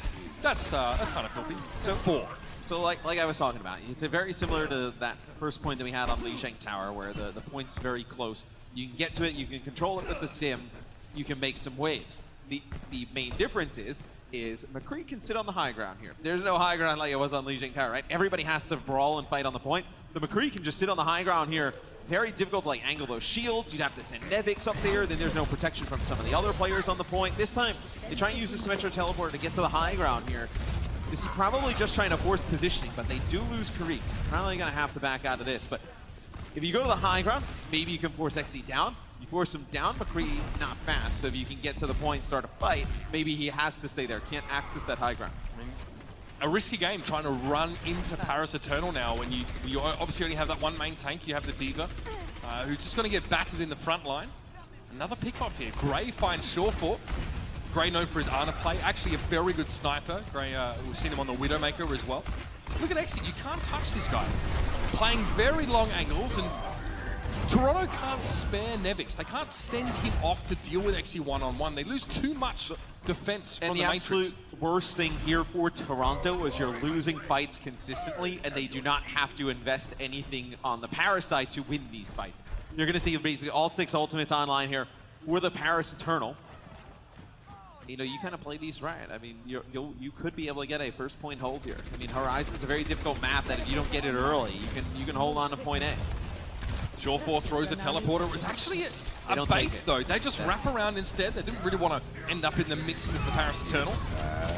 That's kind of filthy. So 4. So like I was talking about, it's a very similar to that first point that we had on Lijiang Tower, where the point's very close. You can get to it, you can control it with the sim, you can make some waves. The main difference is McCree can sit on the high ground here. There's no high ground like it was on Lijiang Tower, right? Everybody has to brawl and fight on the point. The McCree can just sit on the high ground here. Very difficult to like angle those shields. You'd have to send Nevix up there, then there's no protection from some of the other players on the point. This time, they try and use the Symmetra teleporter to get to the high ground here. This is probably just trying to force positioning, but they do lose Kariq. So probably going to have to back out of this. But if you go to the high ground, maybe you can force XC down. You force him down, McCree not fast. So if you can get to the point, start a fight, maybe he has to stay there. Can't access that high ground. I mean, a risky game trying to run into Paris Eternal now when you obviously only have that one main tank. You have the D.Va, who's just going to get battered in the front line. Another pick up here. Gray finds Shawfall. Gray known for his Ana play, actually a very good sniper. Gray, we've seen him on the Widowmaker as well. Look at Exit, you can't touch this guy. Playing very long angles, and Toronto can't spare Nevix. They can't send him off to deal with Xe one-on-one. They lose too much defense from the Matrix. And the absolute worst thing here for Toronto is you're losing fights consistently, and they do not have to invest anything on the Paris side to win these fights. You're going to see basically all 6 ultimates online here for the Paris Eternal. You know, you kind of play these right. I mean, you could be able to get a first point hold here. I mean, Horizon's a very difficult map that if you don't get it early, you can hold on to point A. Shore4 throws a teleporter. It was actually a bait, though. They just wrap around instead. They didn't really want to end up in the midst of the Paris Eternal.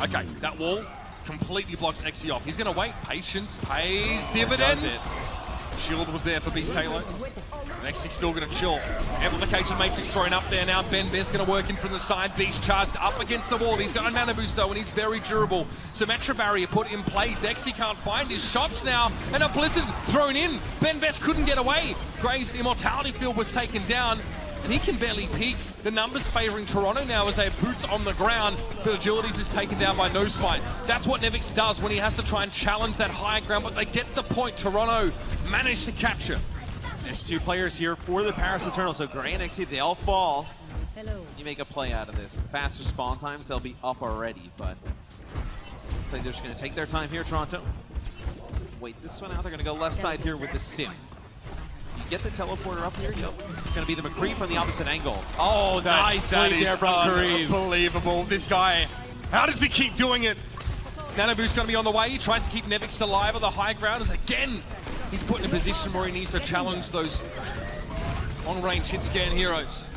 Okay, that wall completely blocks Xe off. He's going to wait. Patience pays dividends. Shield was there for Beast Halo. And Xe's still going to chill. Amplification Matrix thrown up there now. Ben Best going to work in from the side. Beast charged up against the wall. He's got a mana boost though, and he's very durable. Symmetra barrier put in place. Xe can't find his shots now. And a Blizzard thrown in. Ben Best couldn't get away. Gray's Immortality Field was taken down. And he can barely peek. The numbers favoring Toronto now as they have boots on the ground. But Agilities is taken down by No Spine. That's what Nevix does when he has to try and challenge that high ground, but they get the point. Toronto managed to capture. There's 2 players here for the Paris Eternal, so Gray and Xe, they all fall. Hello. You make a play out of this. Faster spawn times, they'll be up already, but looks like they're just going to take their time here, Toronto. Wait this one out. They're going to go left side here with the Sim. You get the teleporter up here. Yep. It's going to be the McCree from the opposite angle. Oh, nice that sleep there from McCree. Unbelievable. This guy, how does he keep doing it? Nano Boost going to be on the way. He tries to keep Nevix alive on the high ground as again he's put in a position where he needs to challenge those on-range hit-scan heroes.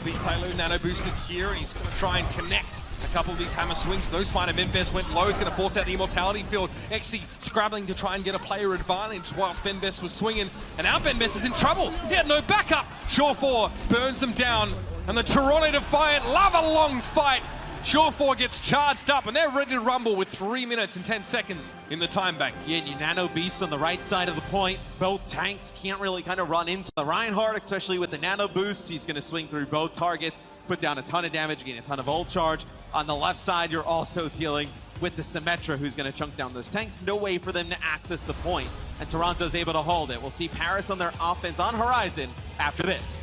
Beast Halo Nano boosted here, and he's going to try and connect a couple of these hammer swings. No Spine and Benbest went low. He's going to force out the Immortality Field. Xe scrabbling to try and get a player advantage whilst Benbest was swinging. And now Benbest is in trouble. He had no backup. Shore4 burns them down. And the Toronto Defiant love a long fight. Shore4 gets charged up, and they're ready to rumble with 3 minutes and 10 seconds in the time bank. Yeah, and you Nano Beast on the right side of the point. Both tanks can't really kind of run into the Reinhardt, especially with the Nano Boost. He's going to swing through both targets, put down a ton of damage, gain a ton of ult charge. On the left side, you're also dealing with the Symmetra, who's going to chunk down those tanks. No way for them to access the point, and Toronto's able to hold it. We'll see Paris on their offense on Horizon after this.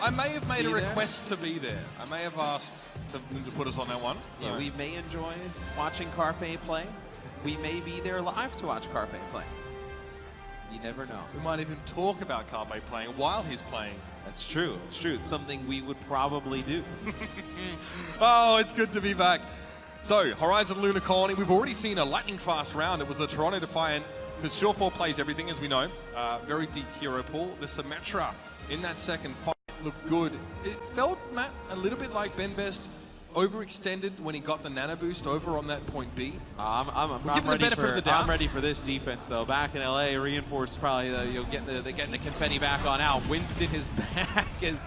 I may have made a request to be there. I may have asked them to put us on that one. Yeah, we may enjoy watching Carpe play. We may be there live to watch Carpe play. You never know. We might even talk about Carpe playing while he's playing. That's true. It's true. It's something we would probably do. Oh, it's good to be back. So, Horizon Lunar Colony, we've already seen a lightning fast round. It was the Toronto Defiant, because Shore4 plays everything, as we know. Very deep hero pool. The Symmetra in that second fight looked good. It felt, Matt, a little bit like Benbest overextended when he got the Nano Boost over on that point B. I'm ready for this defense, though. Back in LA, reinforced probably getting the confetti back on out. Winston is back as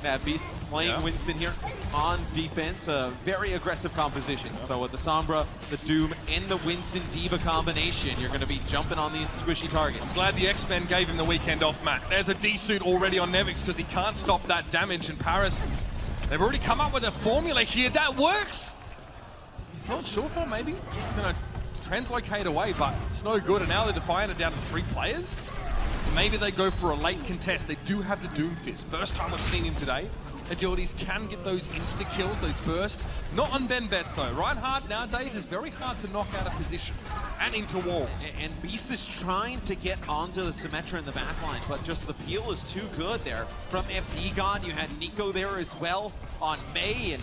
Matt Beast playing Winston here on defense. A very aggressive composition. So with the Sombra, the Doom, and the Winston Diva combination, you're going to be jumping on these squishy targets. I'm glad the X-Men gave him the weekend off, Matt. There's a D-suit already on Nevix because he can't stop that damage in Paris. They've already come up with a formula here that works. Not sure for maybe going to translocate away, but it's no good. And now the Defiant are down to 3 players. Maybe they go for a late contest. They do have the Doom Fist. First time I've seen him today. Agilities can get those insta-kills, those bursts. Not on Benbest though. Reinhardt nowadays is very hard to knock out of position and into walls. And Beast is trying to get onto the Symmetra in the backline, but just the peel is too good there. From FD God, you had Nico there as well on May, and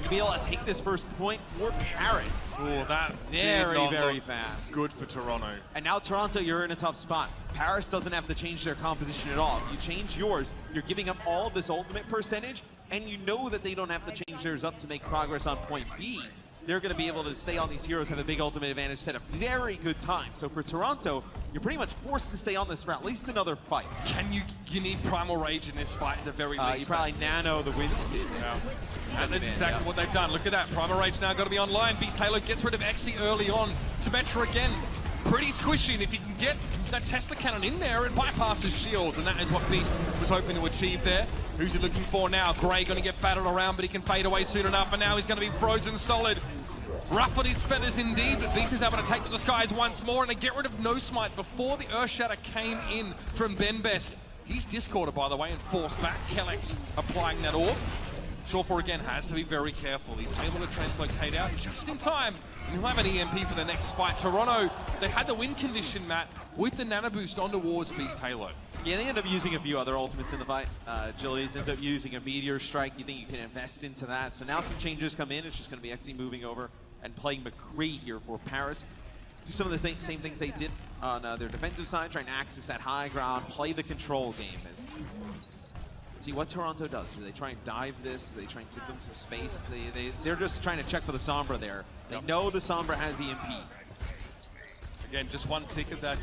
to be able to take this first point for Paris. Oh, that very fast. Good for Toronto. And now Toronto, you're in a tough spot. Paris doesn't have to change their composition at all. If you change yours, you're giving up all of this ultimate percentage, and you know that they don't have to change theirs up to make progress on point B. They're going to be able to stay on these heroes, have a big ultimate advantage, set a very good time. So for Toronto, you're pretty much forced to stay on this for at least another fight. You need Primal Rage in this fight at the very least. You probably nano the Winston. Yeah. And that's exactly what they've done. Look at that. Primal Rage now got to be online. Beast Halo gets rid of Xe early on. Symmetra again. Pretty squishy, and if you can get that Tesla cannon in there, it bypasses shields, and that is what Beast was hoping to achieve there. Who's he looking for now? Gray going to get battled around, but he can fade away soon enough, and now he's going to be frozen solid. Ruffled his feathers indeed, but Beast is able to take to the skies once more and to get rid of No Smite before the Earth Shatter came in from BenBest. He's discorded, by the way, and forced back. Kellex applying that orb. Shawful again has to be very careful. He's able to translocate out just in time. And he'll have an EMP for the next fight. Toronto, they had the win condition, Matt, with the nano boost on towards Beast Halo. Yeah, they end up using a few other ultimates in the fight. Agilities end up using a Meteor Strike. You think you can invest into that. So now some changes come in. It's just going to be Xe moving over and playing McCree here for Paris. Do some of the same things they did on their defensive side, trying to access that high ground, play the control game. See what Toronto does. Do they try and dive this? Do they try and give them some space? They're just trying to check for the Sombra there. They know the Sombra has EMP. Again, just one tick of that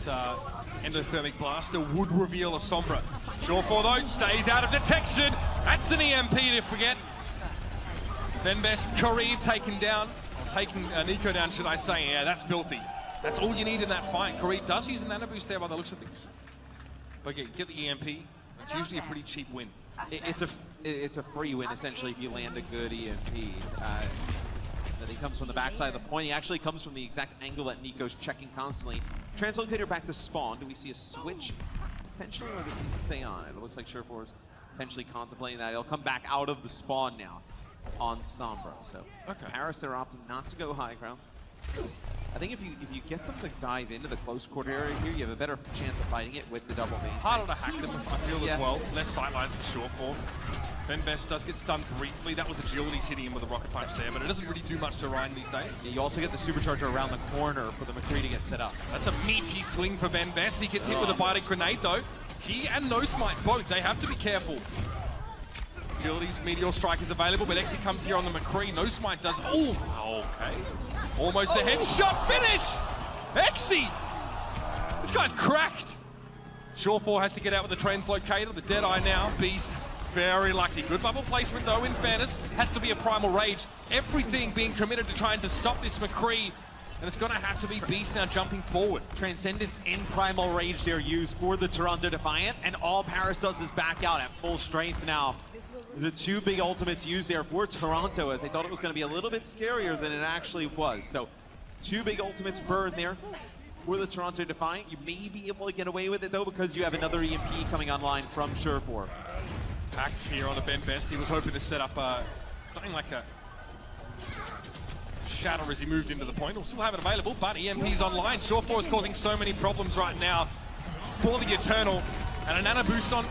endothermic blaster would reveal a Sombra. Shawful though, stays out of detection. That's an EMP to forget. BenBest, Kareem taken down, or taking Nico down, should I say. Yeah, that's filthy. That's all you need in that fight. Kareem does use a nano boost there by the looks of things. But get the EMP. It's usually a pretty cheap win. It's a free win, essentially, if you land a good EMP. Then he comes from the backside of the point. He actually comes from the exact angle that Nico's checking constantly. Translocator back to spawn. Do we see a switch potentially, or does he stay on it? It looks like Shawful is potentially contemplating that. He'll come back out of the spawn now on Sombra. So Paris, they're opting not to go high ground. I think if you get them to dive into the close quarter area here, you have a better chance of fighting it with the double main. Harder to hack them, I feel, as well. Less sightlines for Shawful. BenBest does get stunned briefly. That was Agility's hitting him with a rocket punch there, but it doesn't really do much to Ryan these days. Yeah, you also get the supercharger around the corner for the McCree to get set up. That's a meaty swing for BenBest. He gets hit with a biotic grenade though. He and No Smite both, they have to be careful. Agility's Meteor Strike is available, but Xe comes here on the McCree. No Smite does, oh, okay. Almost a headshot finish! Xe! This guy's cracked! Shawful has to get out with the translocator, the Deadeye now. Beast, very lucky. Good bubble placement though, in fairness. Has to be a Primal Rage. Everything being committed to trying to stop this McCree. And it's gonna have to be Beast now jumping forward. Transcendence and Primal Rage they're used for the Toronto Defiant, and all Paris does is back out at full strength now. The two big ultimates used there for Toronto, as they thought it was going to be a little bit scarier than it actually was. So, two big ultimates burn there for the Toronto Defiant. You may be able to get away with it though, because you have another EMP coming online from Shawful. Pack here on the BenBest. He was hoping to set up something like a shatter as he moved into the point. We'll still have it available, but EMP's online. Shawful is causing so many problems right now for the Eternal, and a nano boost on.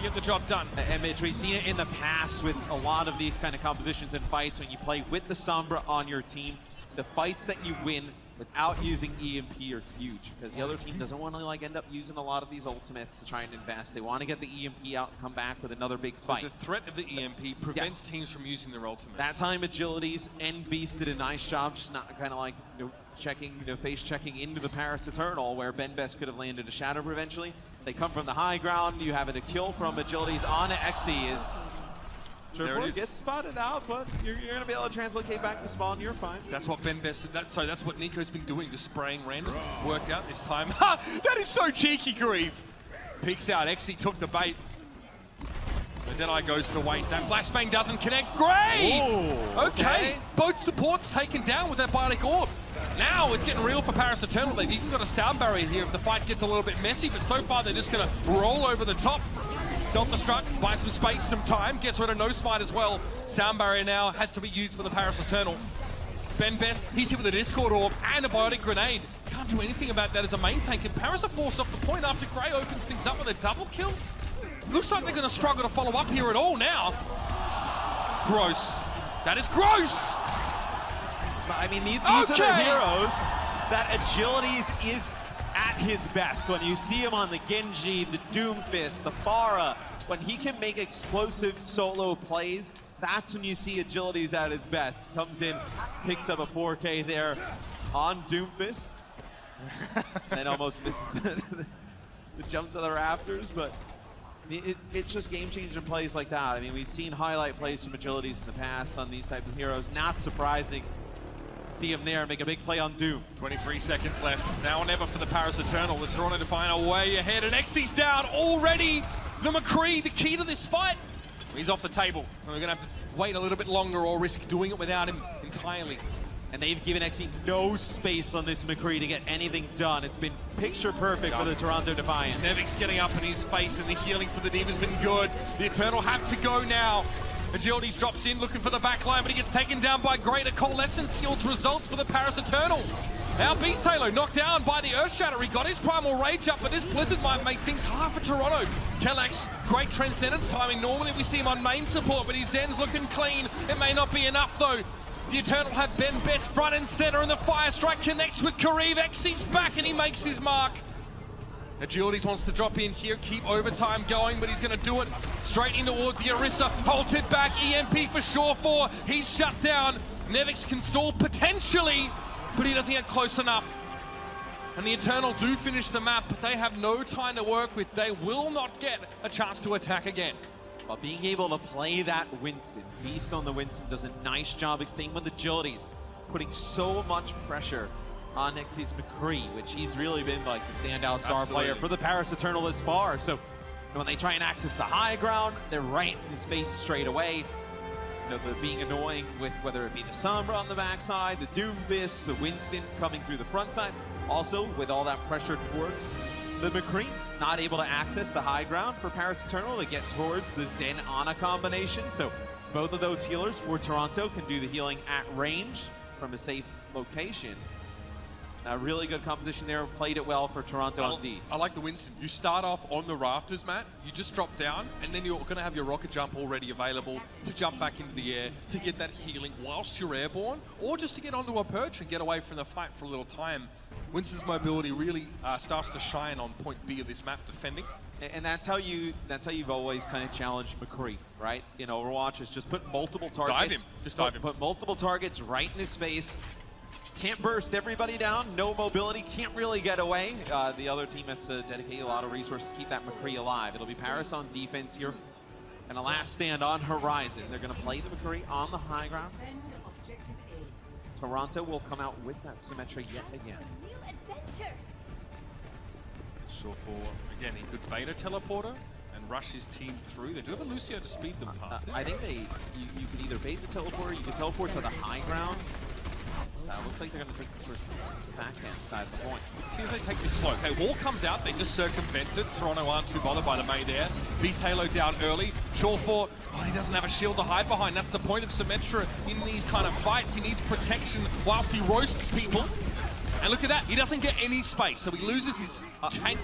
Get the job done. And Mitch, we've seen it in the past with a lot of these kind of compositions and fights when you play with the Sombra on your team. The fights that you win without using EMP are huge, because the other team doesn't want to end up using a lot of these ultimates to try and invest. They want to get the EMP out and come back with another big fight. So the threat of the EMP prevents teams from using their ultimates. That time Agilities and Beast did a nice job, just not kind of checking, face checking into the Paris Eternal, where BenBest could have landed a shatter eventually. They come from the high ground. You have a kill from Agilities on Xe. Shawful gets spotted out, but you're going to be able to translocate back to spawn. You're fine. That's what BenBest. That's what Nico's been doing, just spraying random. Worked out this time. Ha! That is so cheeky, Grieve. Peeks out. Xe took the bait. The Deadeye goes to waste. That flashbang doesn't connect. Great! Okay. Both supports taken down with that biotic orb. Now it's getting real for Paris Eternal. They've even got a sound barrier here if the fight gets a little bit messy, but so far they're just going to roll over the top. Self-destruct, buy some space, some time, gets rid of No Smite as well. Sound barrier now has to be used for the Paris Eternal. BenBest, he's hit with a Discord orb and a biotic grenade. Can't do anything about that as a main tank, and Paris are forced off the point after Gray opens things up with a double kill. Looks like they're going to struggle to follow up here at all now. Gross. That is gross! I mean, these are the heroes that Agilities is at his best. When you see him on the Genji, the Doomfist, the Pharah, when he can make explosive solo plays, that's when you see Agilities at his best. Comes in, picks up a 4K there on Doomfist, and almost misses the jump to the rafters, but it's just game-changing plays like that. I mean, we've seen highlight plays from Agilities in the past on these types of heroes. Not surprising to see him there make a big play on Doom. 23 seconds left. Now or never for the Paris Eternal. The Toronto Defiant are way ahead, and Xe's down already. The McCree, the key to this fight. He's off the table. We're going to have to wait a little bit longer or risk doing it without him entirely. And they've given XE no space on this McCree to get anything done. It's been picture perfect for the Toronto Defiant. Nevix getting up in his face, and the healing for the D.Va's been good. The Eternal have to go now. Agilities drops in, looking for the back line, but he gets taken down by Greater. Coalescence yields results for the Paris Eternal. Now Beast Halo knocked down by the Earthshatter. He got his Primal Rage up, but this Blizzard might make things hard for Toronto. Kellex, great Transcendence timing. Normally we see him on main support, but his Zen's looking clean. It may not be enough though. The Eternal have Ben Best front and center, and the Fire Strike connects with Kareev. XE's back, and he makes his mark. Agilities wants to drop in here, keep overtime going, but he's going to do it straight in towards the Orisa. Halted back, EMP for sure for. He's shut down. Nevix can stall potentially, but he doesn't get close enough. And the Eternal do finish the map, but they have no time to work with. They will not get a chance to attack again. Well, being able to play that Winston, Beast on the Winston does a nice job, staying with Agilities, putting so much pressure on XE's McCree, which he's really been like the standout star player for the Paris Eternal this far. So when they try and access the high ground, they're right in his face straight away. You know, the being annoying with whether it be the Sombra on the backside, the Doomfist, the Winston coming through the front side. Also, with all that pressure towards the McCree, not able to access the high ground for Paris Eternal to get towards the Zen-Ana combination. So both of those healers for Toronto can do the healing at range from a safe location. A really good composition there, played it well for Toronto on D. I like the Winston. You start off on the rafters, Matt. You just drop down, and then you're going to have your rocket jump already available to jump back into the air, to get that healing whilst you're airborne, or just to get onto a perch and get away from the fight for a little time. Winston's mobility really starts to shine on point B of this map, defending. And that's how you've always kind of challenged McCree, right? In Overwatch, is just put multiple targets. Dive him. Just dive him. Put multiple targets right in his face. Can't burst everybody down, no mobility, can't really get away. The other team has to dedicate a lot of resources to keep that McCree alive. It'll be Paris on defense here, and a last stand on Horizon. They're going to play the McCree on the high ground. Toronto will come out with that Symmetra yet again. Sure for, again, he could beta teleporter and rush his team through. They do have a Lucio to speed them past this. I think you can either bait the teleporter, you can teleport to the high ground. Looks like they're going to take this towards the backhand side of the point. See if they take this slow. Okay, wall comes out, they just circumvent it. Toronto aren't too bothered by the main air. Beast Halo down early. Shawfort, he doesn't have a shield to hide behind. That's the point of Symmetra in these kind of fights. He needs protection whilst he roasts people. And look at that, he doesn't get any space, so he loses his tank.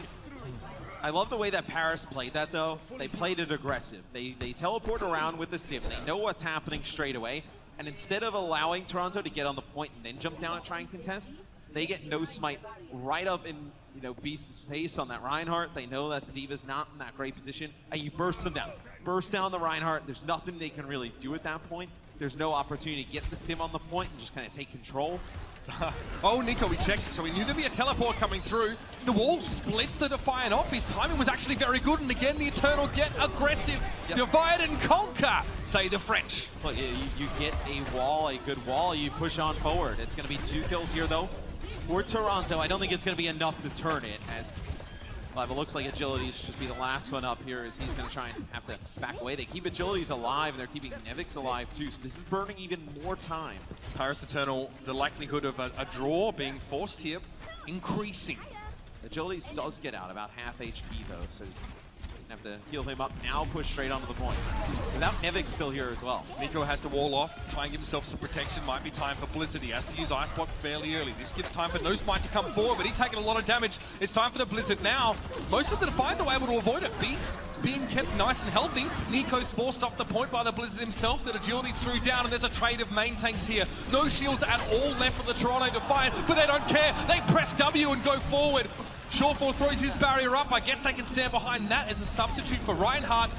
I love the way that Paris played that, though. They played it aggressive. They teleport around with the Sim. They know what's happening straight away. And instead of allowing Toronto to get on the point and then jump down and try and contest, they get no smite right up in Beast's face on that Reinhardt. They know that the D.Va's not in that great position, and you burst them down. Burst down the Reinhardt. There's nothing they can really do at that point. There's no opportunity to get the Sim on the point and just kind of take control. Oh, Nico, he checks it, so he knew there'd be a teleport coming through. The wall splits the Defiant off. His timing was actually very good, and again, the Eternal get aggressive. Yep. Divide and conquer, say the French. Well, you get a wall, a good wall, you push on forward. It's going to be 2 kills here, though, for Toronto. I don't think it's going to be enough to turn it, as it looks like Agilities should be the last one up here, as he's going to try and have to back away. They keep Agilities alive, and they're keeping Nevix alive too, so this is burning even more time. Paris Eternal, the likelihood of a draw being forced here, increasing. Agilities does get out about half HP though, so have to heal him up now, push straight onto the point. Without Nevix still here as well. Nico has to wall off, try and give himself some protection. Might be time for Blizzard. He has to use Ice Block fairly early. This gives time for No Smite to come forward, but he's taking a lot of damage. It's time for the Blizzard now. Most of the Defiant are able to avoid it. Beast being kept nice and healthy. Nico's forced off the point by the Blizzard himself. That Agility's through down, and there's a trade of main tanks here. No shields at all left for the Toronto Defiant, but they don't care. They press W and go forward. Shawfort throws his barrier up. I guess they can stand behind that as a substitute for Reinhardt.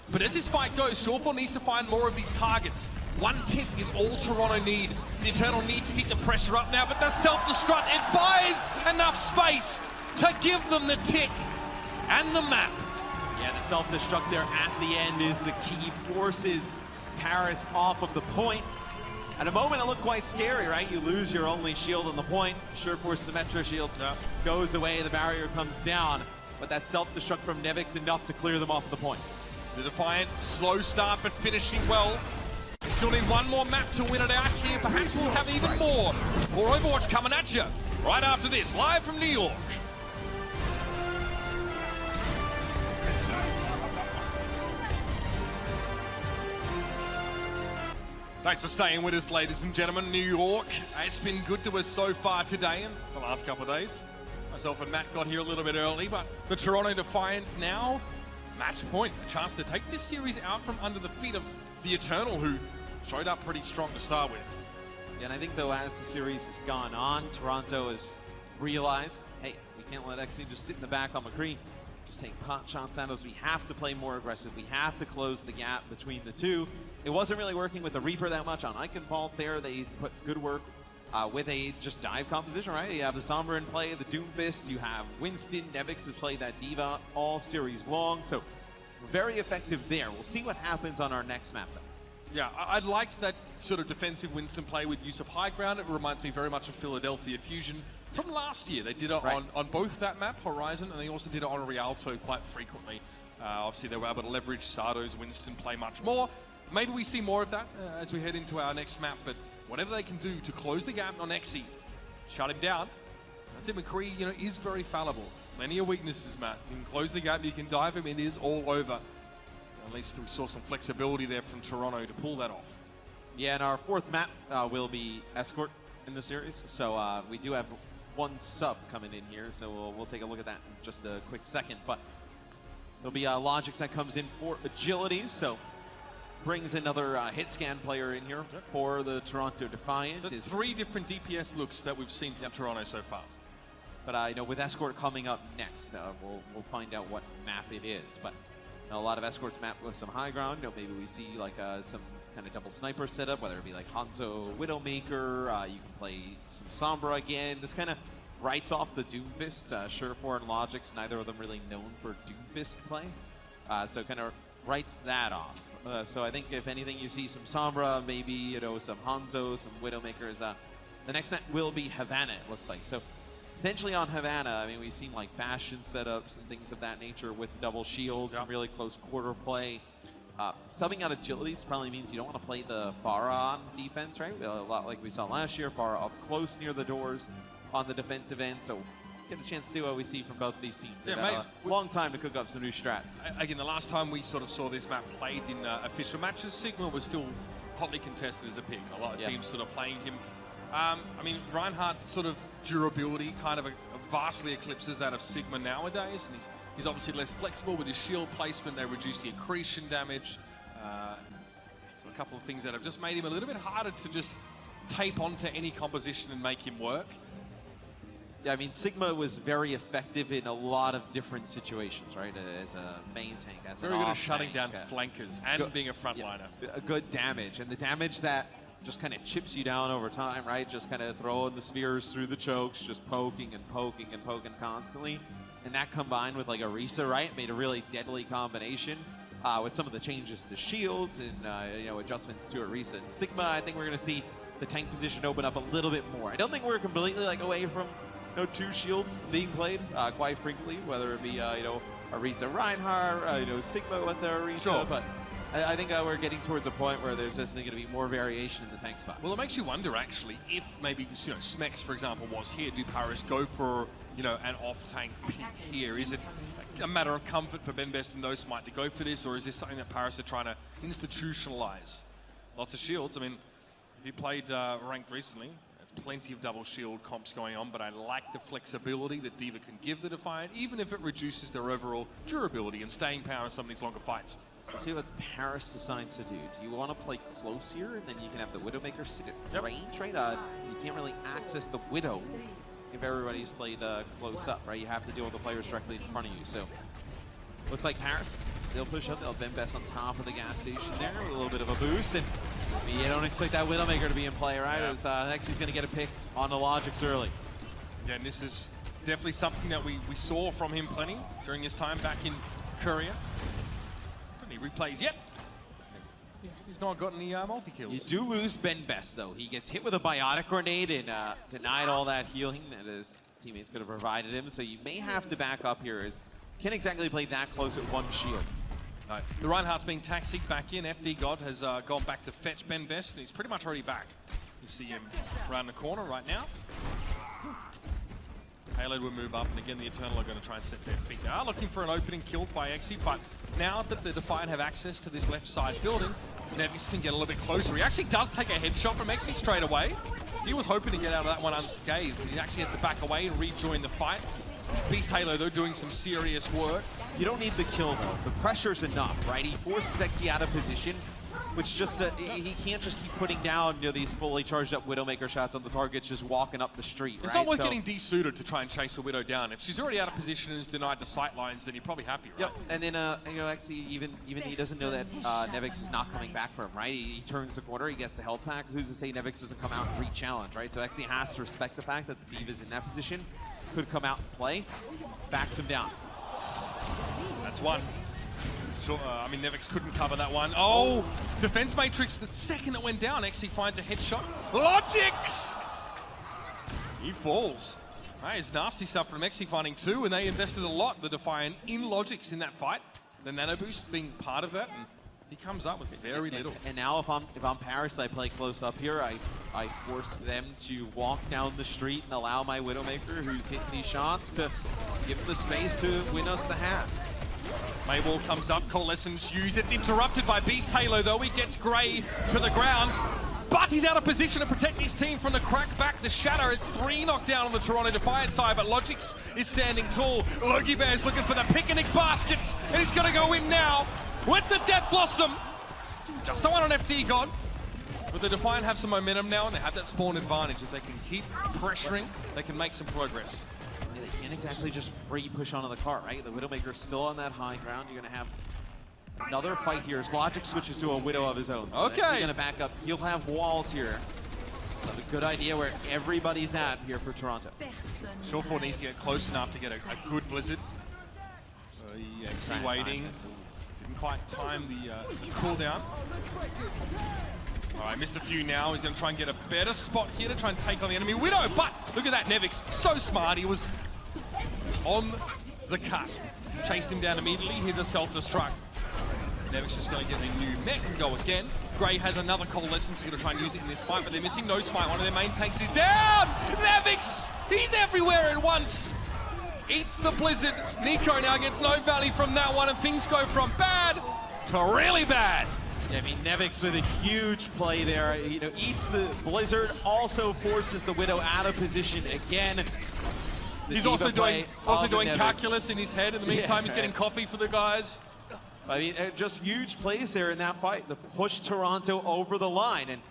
But as this fight goes, Shawfort needs to find more of these targets. 1 tick is all Toronto need. The Eternal need to keep the pressure up now, but the self-destruct, it buys enough space to give them the tick and the map. Yeah, the self-destruct there at the end is the key. Forces Paris off of the point. At a moment, it looked quite scary, right? You lose your only shield on the point. Sureforce Symmetra shield goes away, the barrier comes down, but that self-destruct from Nevix enough to clear them off the point. The Defiant, slow start but finishing well. They still need one more map to win it out here. Perhaps we'll have even more. More Overwatch coming at you right after this, live from New York. Thanks for staying with us, ladies and gentlemen. New York, it's been good to us so far today and the last couple of days. Myself and Matt got here a little bit early, but the Toronto Defiant now match point. A chance to take this series out from under the feet of the Eternal, who showed up pretty strong to start with. Yeah, and I think, though, as the series has gone on, Toronto has realized, hey, we can't let XC just sit in the back on McCree, just take pot shots at us. We have to play more aggressive. We have to close the gap between the two. It wasn't really working with the Reaper that much on Eichenwald there. They put good work with a just dive composition, right? You have the Sombra in play, the Doomfist, you have Winston, Nevix has played that Diva all series long, so very effective there. We'll see what happens on our next map, though. Yeah, I liked that sort of defensive Winston play with use of high ground. It reminds me very much of Philadelphia Fusion from last year. They did it on both that map, Horizon, and they also did it on Rialto quite frequently. Obviously, they were able to leverage Sardo's Winston play much more. Maybe we see more of that as we head into our next map, but whatever they can do to close the gap on Exi, shut him down. That's it, McCree, is very fallible. Plenty of weaknesses, Matt. You can close the gap, you can dive him, it is all over. At least we saw some flexibility there from Toronto to pull that off. Yeah, and our fourth map will be Escort in the series. So we do have one sub coming in here, so we'll take a look at that in just a quick second. But there'll be Logics that comes in for agility, so brings another hit scan player in here for the Toronto Defiant. So it's 3 different DPS looks that we've seen from Toronto so far. But with Escort coming up next, we'll find out what map it is. But a lot of Escort's map with some high ground. Maybe we see like some kind of double sniper setup, whether it be like Hangzhou Widowmaker. You can play some Sombra again. This kind of writes off the Doomfist. Surefour and Logics, neither of them really known for Doomfist play. So kind of writes that off. So I think if anything, you see some Sombra, maybe some Hangzhou, some Widowmakers. The next net will be Havana, it looks like. So potentially on Havana, I mean, we've seen like Bastion setups and things of that nature with double shields, some really close quarter play. Subbing out agilities probably means you don't want to play the Pharah on defense, right? A lot like we saw last year, Pharah up close near the doors on the defensive end. So get a chance to see what we see from both these teams. They've had a long time to cook up some new strats. Again, the last time we sort of saw this map played in official matches, Sigma was still hotly contested as a pick. A lot of teams sort of playing him. I mean, Reinhardt's sort of durability kind of vastly eclipses that of Sigma nowadays, and he's obviously less flexible with his shield placement. They reduce the accretion damage. So a couple of things that have just made him a little bit harder to just tape onto any composition and make him work. Yeah, I mean, Sigma was very effective in a lot of different situations, right? As a main tank, as very good at shutting down flankers and being a frontliner. A good damage, and the damage that just kind of chips you down over time, right? Just kind of throwing the spheres through the chokes, just poking and poking and poking constantly. And that combined with like Orisa, right? Made a really deadly combination with some of the changes to shields and adjustments to Orisa. And Sigma, I think we're going to see the tank position open up a little bit more. I don't think we're completely like away from 2 shields being played quite frequently, whether it be Orisa Reinhardt, Sigma with their Orisa, sure. But I think we're getting towards a point where there's just going to be more variation in the tank spot. Well, it makes you wonder actually if maybe Smex, for example, was here. Do Paris go for an off-tank pick here? Is it a matter of comfort for BenBest and those Smite to go for this, or is this something that Paris are trying to institutionalize? Lots of shields. I mean, if you played ranked recently, there's plenty of double shield comps going on, but I like the flexibility that D.Va can give the Defiant, even if it reduces their overall durability and staying power in some of these longer fights. So see what Paris decides to do. Do you want to play close here, and then you can have the Widowmaker sit at range, right? You can't really access the Widow if everybody's played close up, right? You have to deal with the players directly in front of you. So looks like Paris, they'll push up. They'll BenBest on top of the gas station there with a little bit of a boost. And you don't expect that Widowmaker to be in play, right? As next he's going to get a pick on the Logics early. Yeah, and this is definitely something that we saw from him plenty during his time back in Korea. He replays yet. He's not got any multi-kills. You do lose BenBest, though. He gets hit with a biotic grenade and denied all that healing that his teammates could have provided him. So you may have to back up here, as can't exactly play that close at one shield. No. The Reinhardt's being taxied back in. FD God has gone back to fetch Ben Best, and he's pretty much already back. You see him around the corner right now. Halo will move up, and again, the Eternal are going to try and set their feet. They are looking for an opening killed by Exi, but now that the Defiant have access to this left side building, Nevix can get a little bit closer. He actually does take a headshot from Exi straight away. He was hoping to get out of that one unscathed. He actually has to back away and rejoin the fight. Beast Halo, though, doing some serious work. You don't need the kill, though. The pressure's enough, right? He forces Exi out of position, which just, he can't just keep putting down, you know, these fully charged up Widowmaker shots on the targets just walking up the street, right? It's not worth getting desuited to try and chase a Widow down. If she's already out of position and is denied the sight lines, then you're probably happy, right? Yep, and then, you know, Exi, even he doesn't know that Nevix is not coming back for him, right? He turns the corner, he gets the health pack. Who's to say Nevix doesn't come out and re-challenge, right? So Exi has to respect the fact that the D.Va's in that position, could come out and play, backs him down. That's one. Sure, I mean, Nevix couldn't cover that one. Oh, defense matrix, the second it went down, Exi finds a headshot. Logics! He falls. That is nasty stuff from Exi finding two, and they invested a lot, the Defiant, in Logics in that fight. The nano boost being part of that, and he comes up with very little. And now if I'm Paris, I play close up here. I force them to walk down the street and allow my Widowmaker, who's hitting these shots, to give them the space to win us the half. Maywall comes up, Coalescence used. It's interrupted by Beast Halo, though. He gets Grey to the ground, but he's out of position to protect his team from the crack back. The Shatter, it's 3 knocked down on the Toronto Defiant side, but Logics is standing tall. Logie Bear's looking for the picnic baskets, and he's going to go in now with the Death Blossom. Just the one on FD gone. But the Defiant have some momentum now, and they have that spawn advantage. If they can keep pressuring, they can make some progress. Yeah, they can't exactly just free push onto the cart, right? The Widowmaker's still on that high ground. You're going to have another fight here as Logic switches to a Widow of his own. So okay. He's going to back up. He'll have walls here. So a good idea where everybody's at here for Toronto. Shawford needs to get close enough to get a good Blizzard. Exi waiting. Didn't quite time the cooldown. All right, missed a few now. He's going to try and get a better spot here to try and take on the enemy Widow. But look at that, Nevix, so smart. He was on the cusp. Chased him down immediately. Here's a self-destruct. Nevix just going to get a new mech and go again. Grey has another Coalescence. He's going to try and use it in this fight, but they're missing no smite. One of their main tanks is down. Nevix, he's everywhere at once. Eats the Blizzard. Nico now gets no value from that one, and things go from bad to really bad. Yeah, I mean, Nevix with a huge play there, you know, eats the Blizzard, also forces the Widow out of position again. He's also doing calculus in his head. In the meantime, he's getting coffee for the guys. I mean, just huge plays there in that fight. The push Toronto over the line, and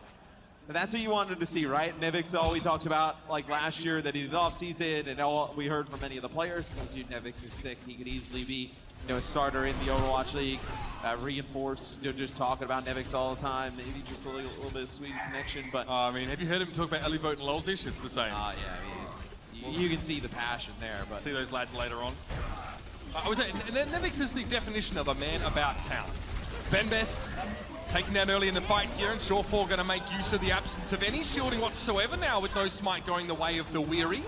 that's what you wanted to see, right? Nevix always talked about, like last year, that he's off season, and all we heard from many of the players, so, dude, Nevix is sick. He could easily be, you know, a starter in the Overwatch League. Reinforced, you know, just talking about Nevix all the time. Maybe just a little bit of sweet connection, but I mean, have you heard him talk about Elivote and Lolzish? It's the same. Yeah, I mean, you can see the passion there. But see those lads later on. I was saying, Nevix is the definition of a man about town. Ben Best taken down early in the fight here, and Shawfall going to make use of the absence of any shielding whatsoever now, with no smite going the way of the Weary.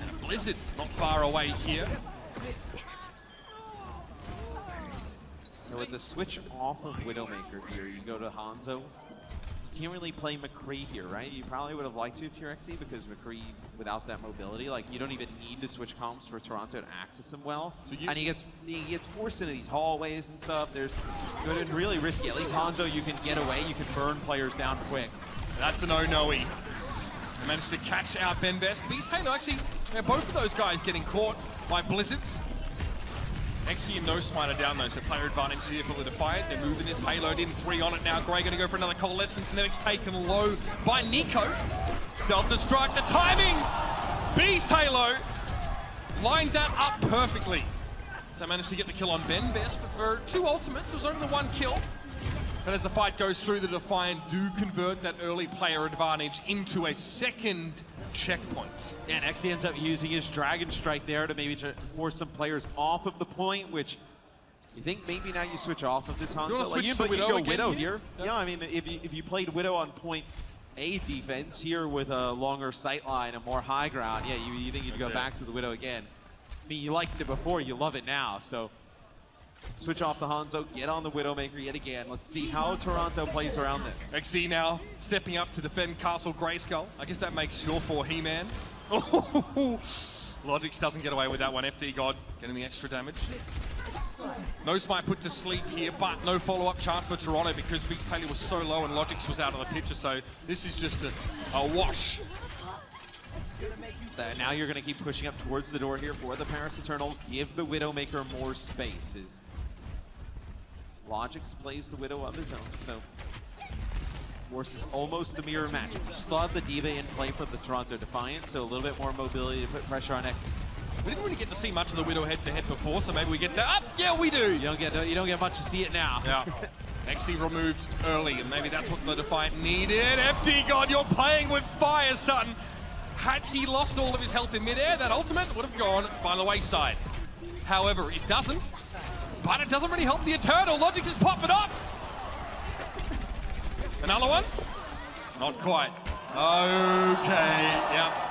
And a Blizzard not far away here. With the switch off of Widowmaker here, you go to Hangzhou. You can't really play McCree here, right? You probably would have liked to if you're Exi, because McCree, without that mobility, like, you don't even need to switch comps for Toronto to access him well. So and he gets forced into these hallways and stuff. It's really risky. At least Hangzhou, you can get away. You can burn players down quick. That's an oh-no-y. Managed to catch out Ben Best. Beast Halo, actually, both of those guys getting caught by Blizzards. Exi and no smite are down though, so player advantage here for the Defiant. They're moving this payload in, 3 on it now. Grey going to go for another Coalescence. Nevix taken low by Nico. Self-destruct, the timing! Beast Halo lined that up perfectly. So managed to get the kill on Ben Best, but for 2 ultimates, it was only the 1 kill. But as the fight goes through, the Defiant do convert that early player advantage into a second checkpoint. And Exi ends up using his Dragon Strike there to maybe force some players off of the point, which you think maybe now you switch off of this Hangzhou. Like you go Widow here. Yeah, I mean, if you played Widow on point A defense here with a longer sight line and more high ground, yeah, you think you'd go back to the Widow again. I mean, you liked it before, you love it now, so switch off the Hangzhou, get on the Widowmaker yet again. Let's see how Toronto plays around this. XC now stepping up to defend Castle Grayskull. I guess that makes sure for He-Man. Logix doesn't get away with that one. FD God getting the extra damage. No Smite put to sleep here, but no follow-up chance for Toronto because Beast Taylor was so low and Logix was out of the picture, so this is just a wash. So now you're going to keep pushing up towards the door here for the Paris Eternal. Give the Widowmaker more space. Logix plays the Widow of his own, so Force is almost a mirror match. You still have the Diva in play for the Toronto Defiant, so a little bit more mobility to put pressure on X. We didn't really get to see much of the Widow head-to-head before, so maybe we get that. Yeah, we do. You don't get much to see it now. Yeah. XC removed early, and maybe that's what the Defiant needed. FD God, you're playing with fire, son. Had he lost all of his health in midair, that ultimate would have gone by the wayside. However, it doesn't. But it doesn't really help the Eternal. Logix is popping off. Another one? Not quite. Okay, yeah.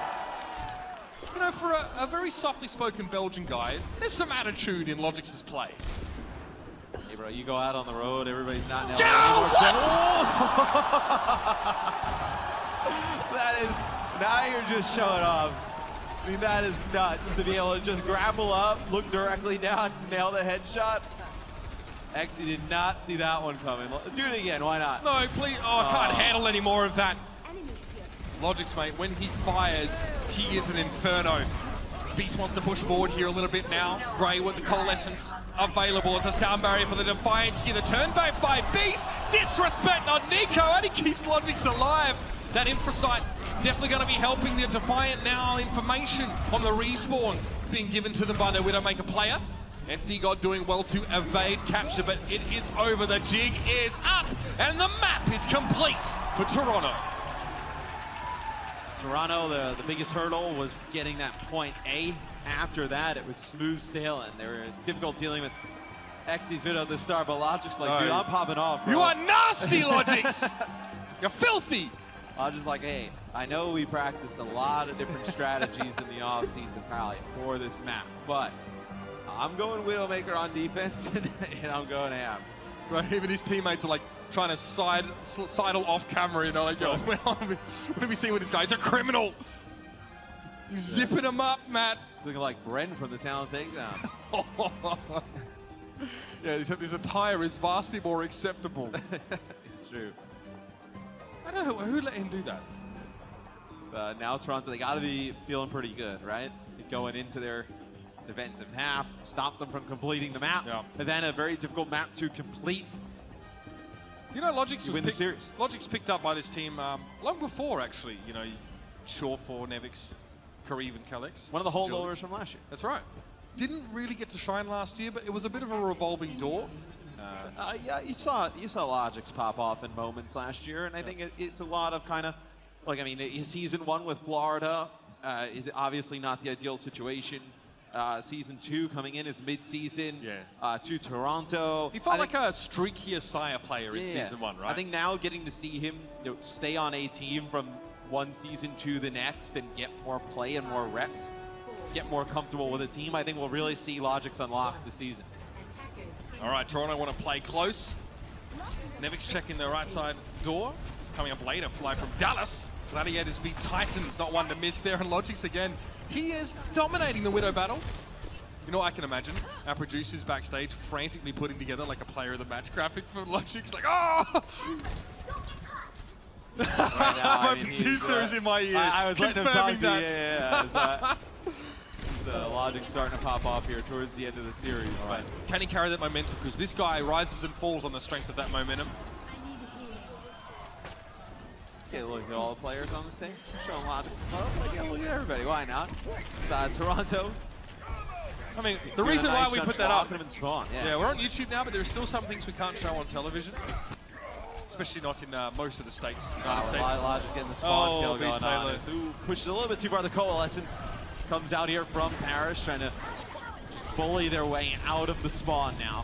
You know, for a very softly spoken Belgian guy, there's some attitude in Logix's play. Hey bro, you go out on the road, everybody's not now. That is, now you're just showing off. I mean, that is nuts to be able to just grapple up, look directly down, nail the headshot. Actually did not see that one coming. Do it again, why not? No, please. Oh, I can't handle any more of that. Logix, mate, when he fires, he is an inferno. Beast wants to push forward here a little bit now. Gray with the coalescence available. It's a sound barrier for the Defiant here. The turn back by Beast. Disrespect on Nico, and he keeps Logix alive. That infrasight definitely going to be helping the Defiant now. Information on the respawns being given to them by their Widowmaker player. FD God doing well to evade capture, but it is over. The jig is up, and the map is complete for Toronto. Toronto, the biggest hurdle was getting that point A. After that, it was smooth sailing. They were difficult dealing with XC's Widow at the start, but Logic's like, dude, I'm popping off, bro. You are nasty, Logix! You're filthy! Logic's like, hey, I know we practiced a lot of different strategies in the offseason, probably, for this map, but I'm going Widowmaker on defense, and I'm going ham. Right, even his teammates are like trying to sidle off camera, you know, like, yo, what do we see with this guy? He's a criminal. He's zipping him up, Matt. He's looking like Bren from the Talent Takedown. Yeah, his attire is vastly more acceptable. It's true. I don't know, who let him do that? So now Toronto, they got to be feeling pretty good, right? Going into their defensive half, stop them from completing the map, and then a very difficult map to complete. You know, Logix Logix picked up by this team long before, actually. You know, Shaw for Nevix, Kareev and Kalex. One of the holdovers from last year. That's right. Didn't really get to shine last year, but it was a bit of a revolving door. Yeah, you saw Logix pop off in moments last year, and I think it's a lot of kind of, like, I mean, season 1 with Florida, obviously not the ideal situation. Season 2 coming in is mid-season to Toronto. He felt like a streakier Sire player in season 1, right? I think now getting to see him stay on a team from one season to the next and get more play and more reps, get more comfortable with a team, I think we'll really see Logix unlock this season. All right, Toronto want to play close. Nevix checking the right side door. Coming up later, fly from Dallas. Gladiators beat Titans, not one to miss there. And Logix again, he is dominating the Widow battle. You know, I can imagine our producers backstage frantically putting together like a player of the match graphic for Logix, like, oh! Right now, my producer is in my ear. I was letting him talk to that. Yeah. The Logix starting to pop off here towards the end of the series. Right. Can he carry that momentum? Because this guy rises and falls on the strength of that momentum. Yeah, look at all the players on the stage. Showing Logix love. Like, yeah, look at everybody. Why not? Toronto. I mean, the reason why we put that up. Yeah, we're on YouTube now, but there are still some things we can't show on television. Especially not in most of the states. Logix getting the spawn kill going on. Ooh, pushed a little bit too far. The Coalescence comes out here from Paris, trying to bully their way out of the spawn now.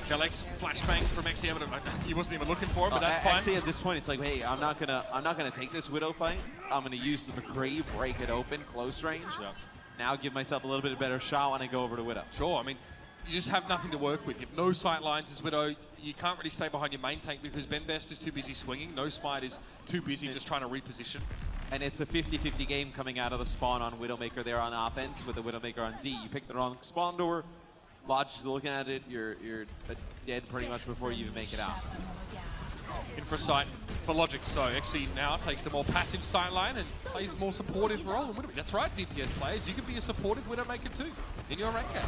Kalex flashbang from XE, he wasn't even looking for him, but that's fine. Actually, at this point, it's like, hey, I'm not gonna take this Widow fight. I'm gonna use the McCree, break it open, close range. Yeah. Now give myself a little bit of better shot when I go over to Widow. Sure, I mean, you just have nothing to work with. You have no sight lines as Widow. You can't really stay behind your main tank because Ben Best is too busy swinging. No Smite is too busy just trying to reposition. And it's a 50-50 game coming out of the spawn on Widowmaker there on offense with the Widowmaker on D. You pick the wrong spawn door, Lodge is looking at it, you're dead pretty much before you even make it out. In for sight for Logic, so Exi now takes the more passive sideline and plays a more supportive role. And that's right, DPS players, you can be a supportive Widowmaker too in your rank games.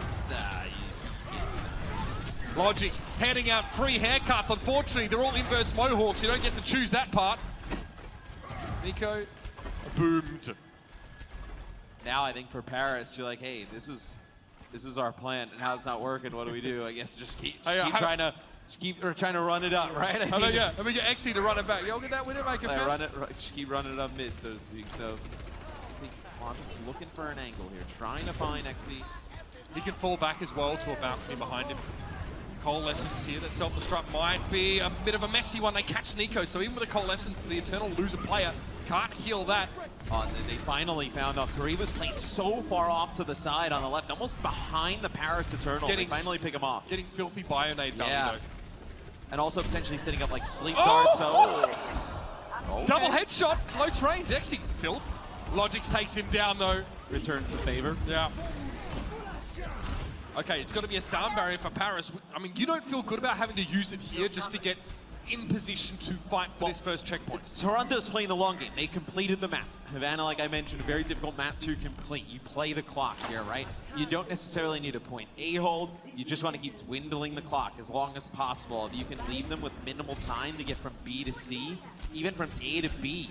Logic's handing out free haircuts. Unfortunately, they're all inverse mohawks. You don't get to choose that part. Nico boomed. Now I think for Paris, you're like, hey, this is our plan, and how it's not working. What do we do? I guess just keep trying to run it up, right? Let me get Exi to run it back. Yo, get that Widowmaker. Just keep running it up mid, so to speak. So, Logic's looking for an angle here, trying to find Exi. He can fall back as well to a balcony behind him. Coalescence here, that self-destruct might be a bit of a messy one. They catch Nico, so even with a Coalescence, the Eternal lose a player. Can't heal that. And then they finally found out Kariba's playing so far off to the side on the left, almost behind the Paris Eternal. They finally pick him off. Getting filthy Bionade done, yeah. though. And also potentially setting up like sleep darts. So. Double headshot, close range. Exi Phil. Logix takes him down though. Returns the favor. Yeah. Okay, it's got to be a sound barrier for Paris. I mean, you don't feel good about having to use it here just to get in position to fight for this first checkpoint. Toronto's playing the long game. They completed the map. Havana, like I mentioned, a very difficult map to complete. You play the clock here, right? You don't necessarily need a point A hold. You just want to keep dwindling the clock as long as possible. If you can leave them with minimal time to get from B to C, even from A to B,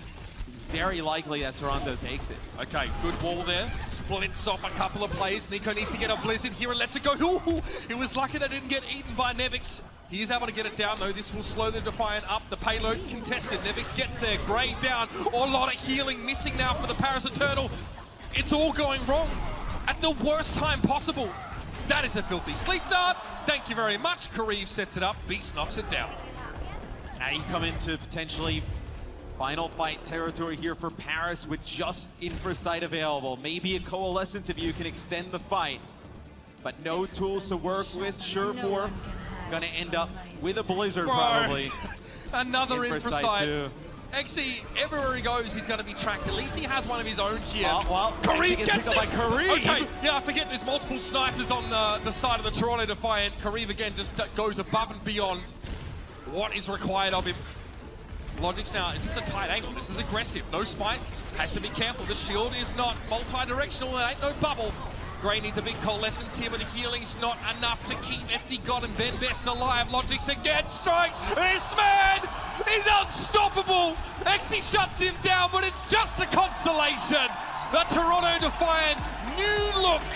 very likely that Toronto takes it. Okay, good wall there. Splits off a couple of plays. Nico needs to get a Blizzard here and lets it go. Ooh, it was lucky they didn't get eaten by Nevix. He is able to get it down though. This will slow the Defiant up. The payload contested. Nevix gets there. Gray down. A lot of healing missing now for the Paris Eternal. It's all going wrong at the worst time possible. That is a filthy sleep dart. Thank you very much. Kareev sets it up. Beast knocks it down. Now you come into potentially final fight territory here for Paris with just Infrasight available. Maybe a Coalescence if you can extend the fight, but no tools to work with. Surefour gonna end up with a Blizzard probably. Another Infrasight. Exi, everywhere he goes, he's going to be tracked. At least he has one of his own here. Well, Kareev gets it! By Kareev. Okay, yeah, I forget there's multiple snipers on the side of the Toronto Defiant. Kareev again just goes above and beyond what is required of him. Logix now, is this a tight angle? This is aggressive. No spike. Has to be careful. The shield is not multi-directional. There ain't no bubble. Gray needs a big Coalescence here, but the healing's not enough to keep Empty God and Ben Best alive. Logix again strikes. This man is unstoppable. Exi shuts him down, but it's just a consolation. The Toronto Defiant new look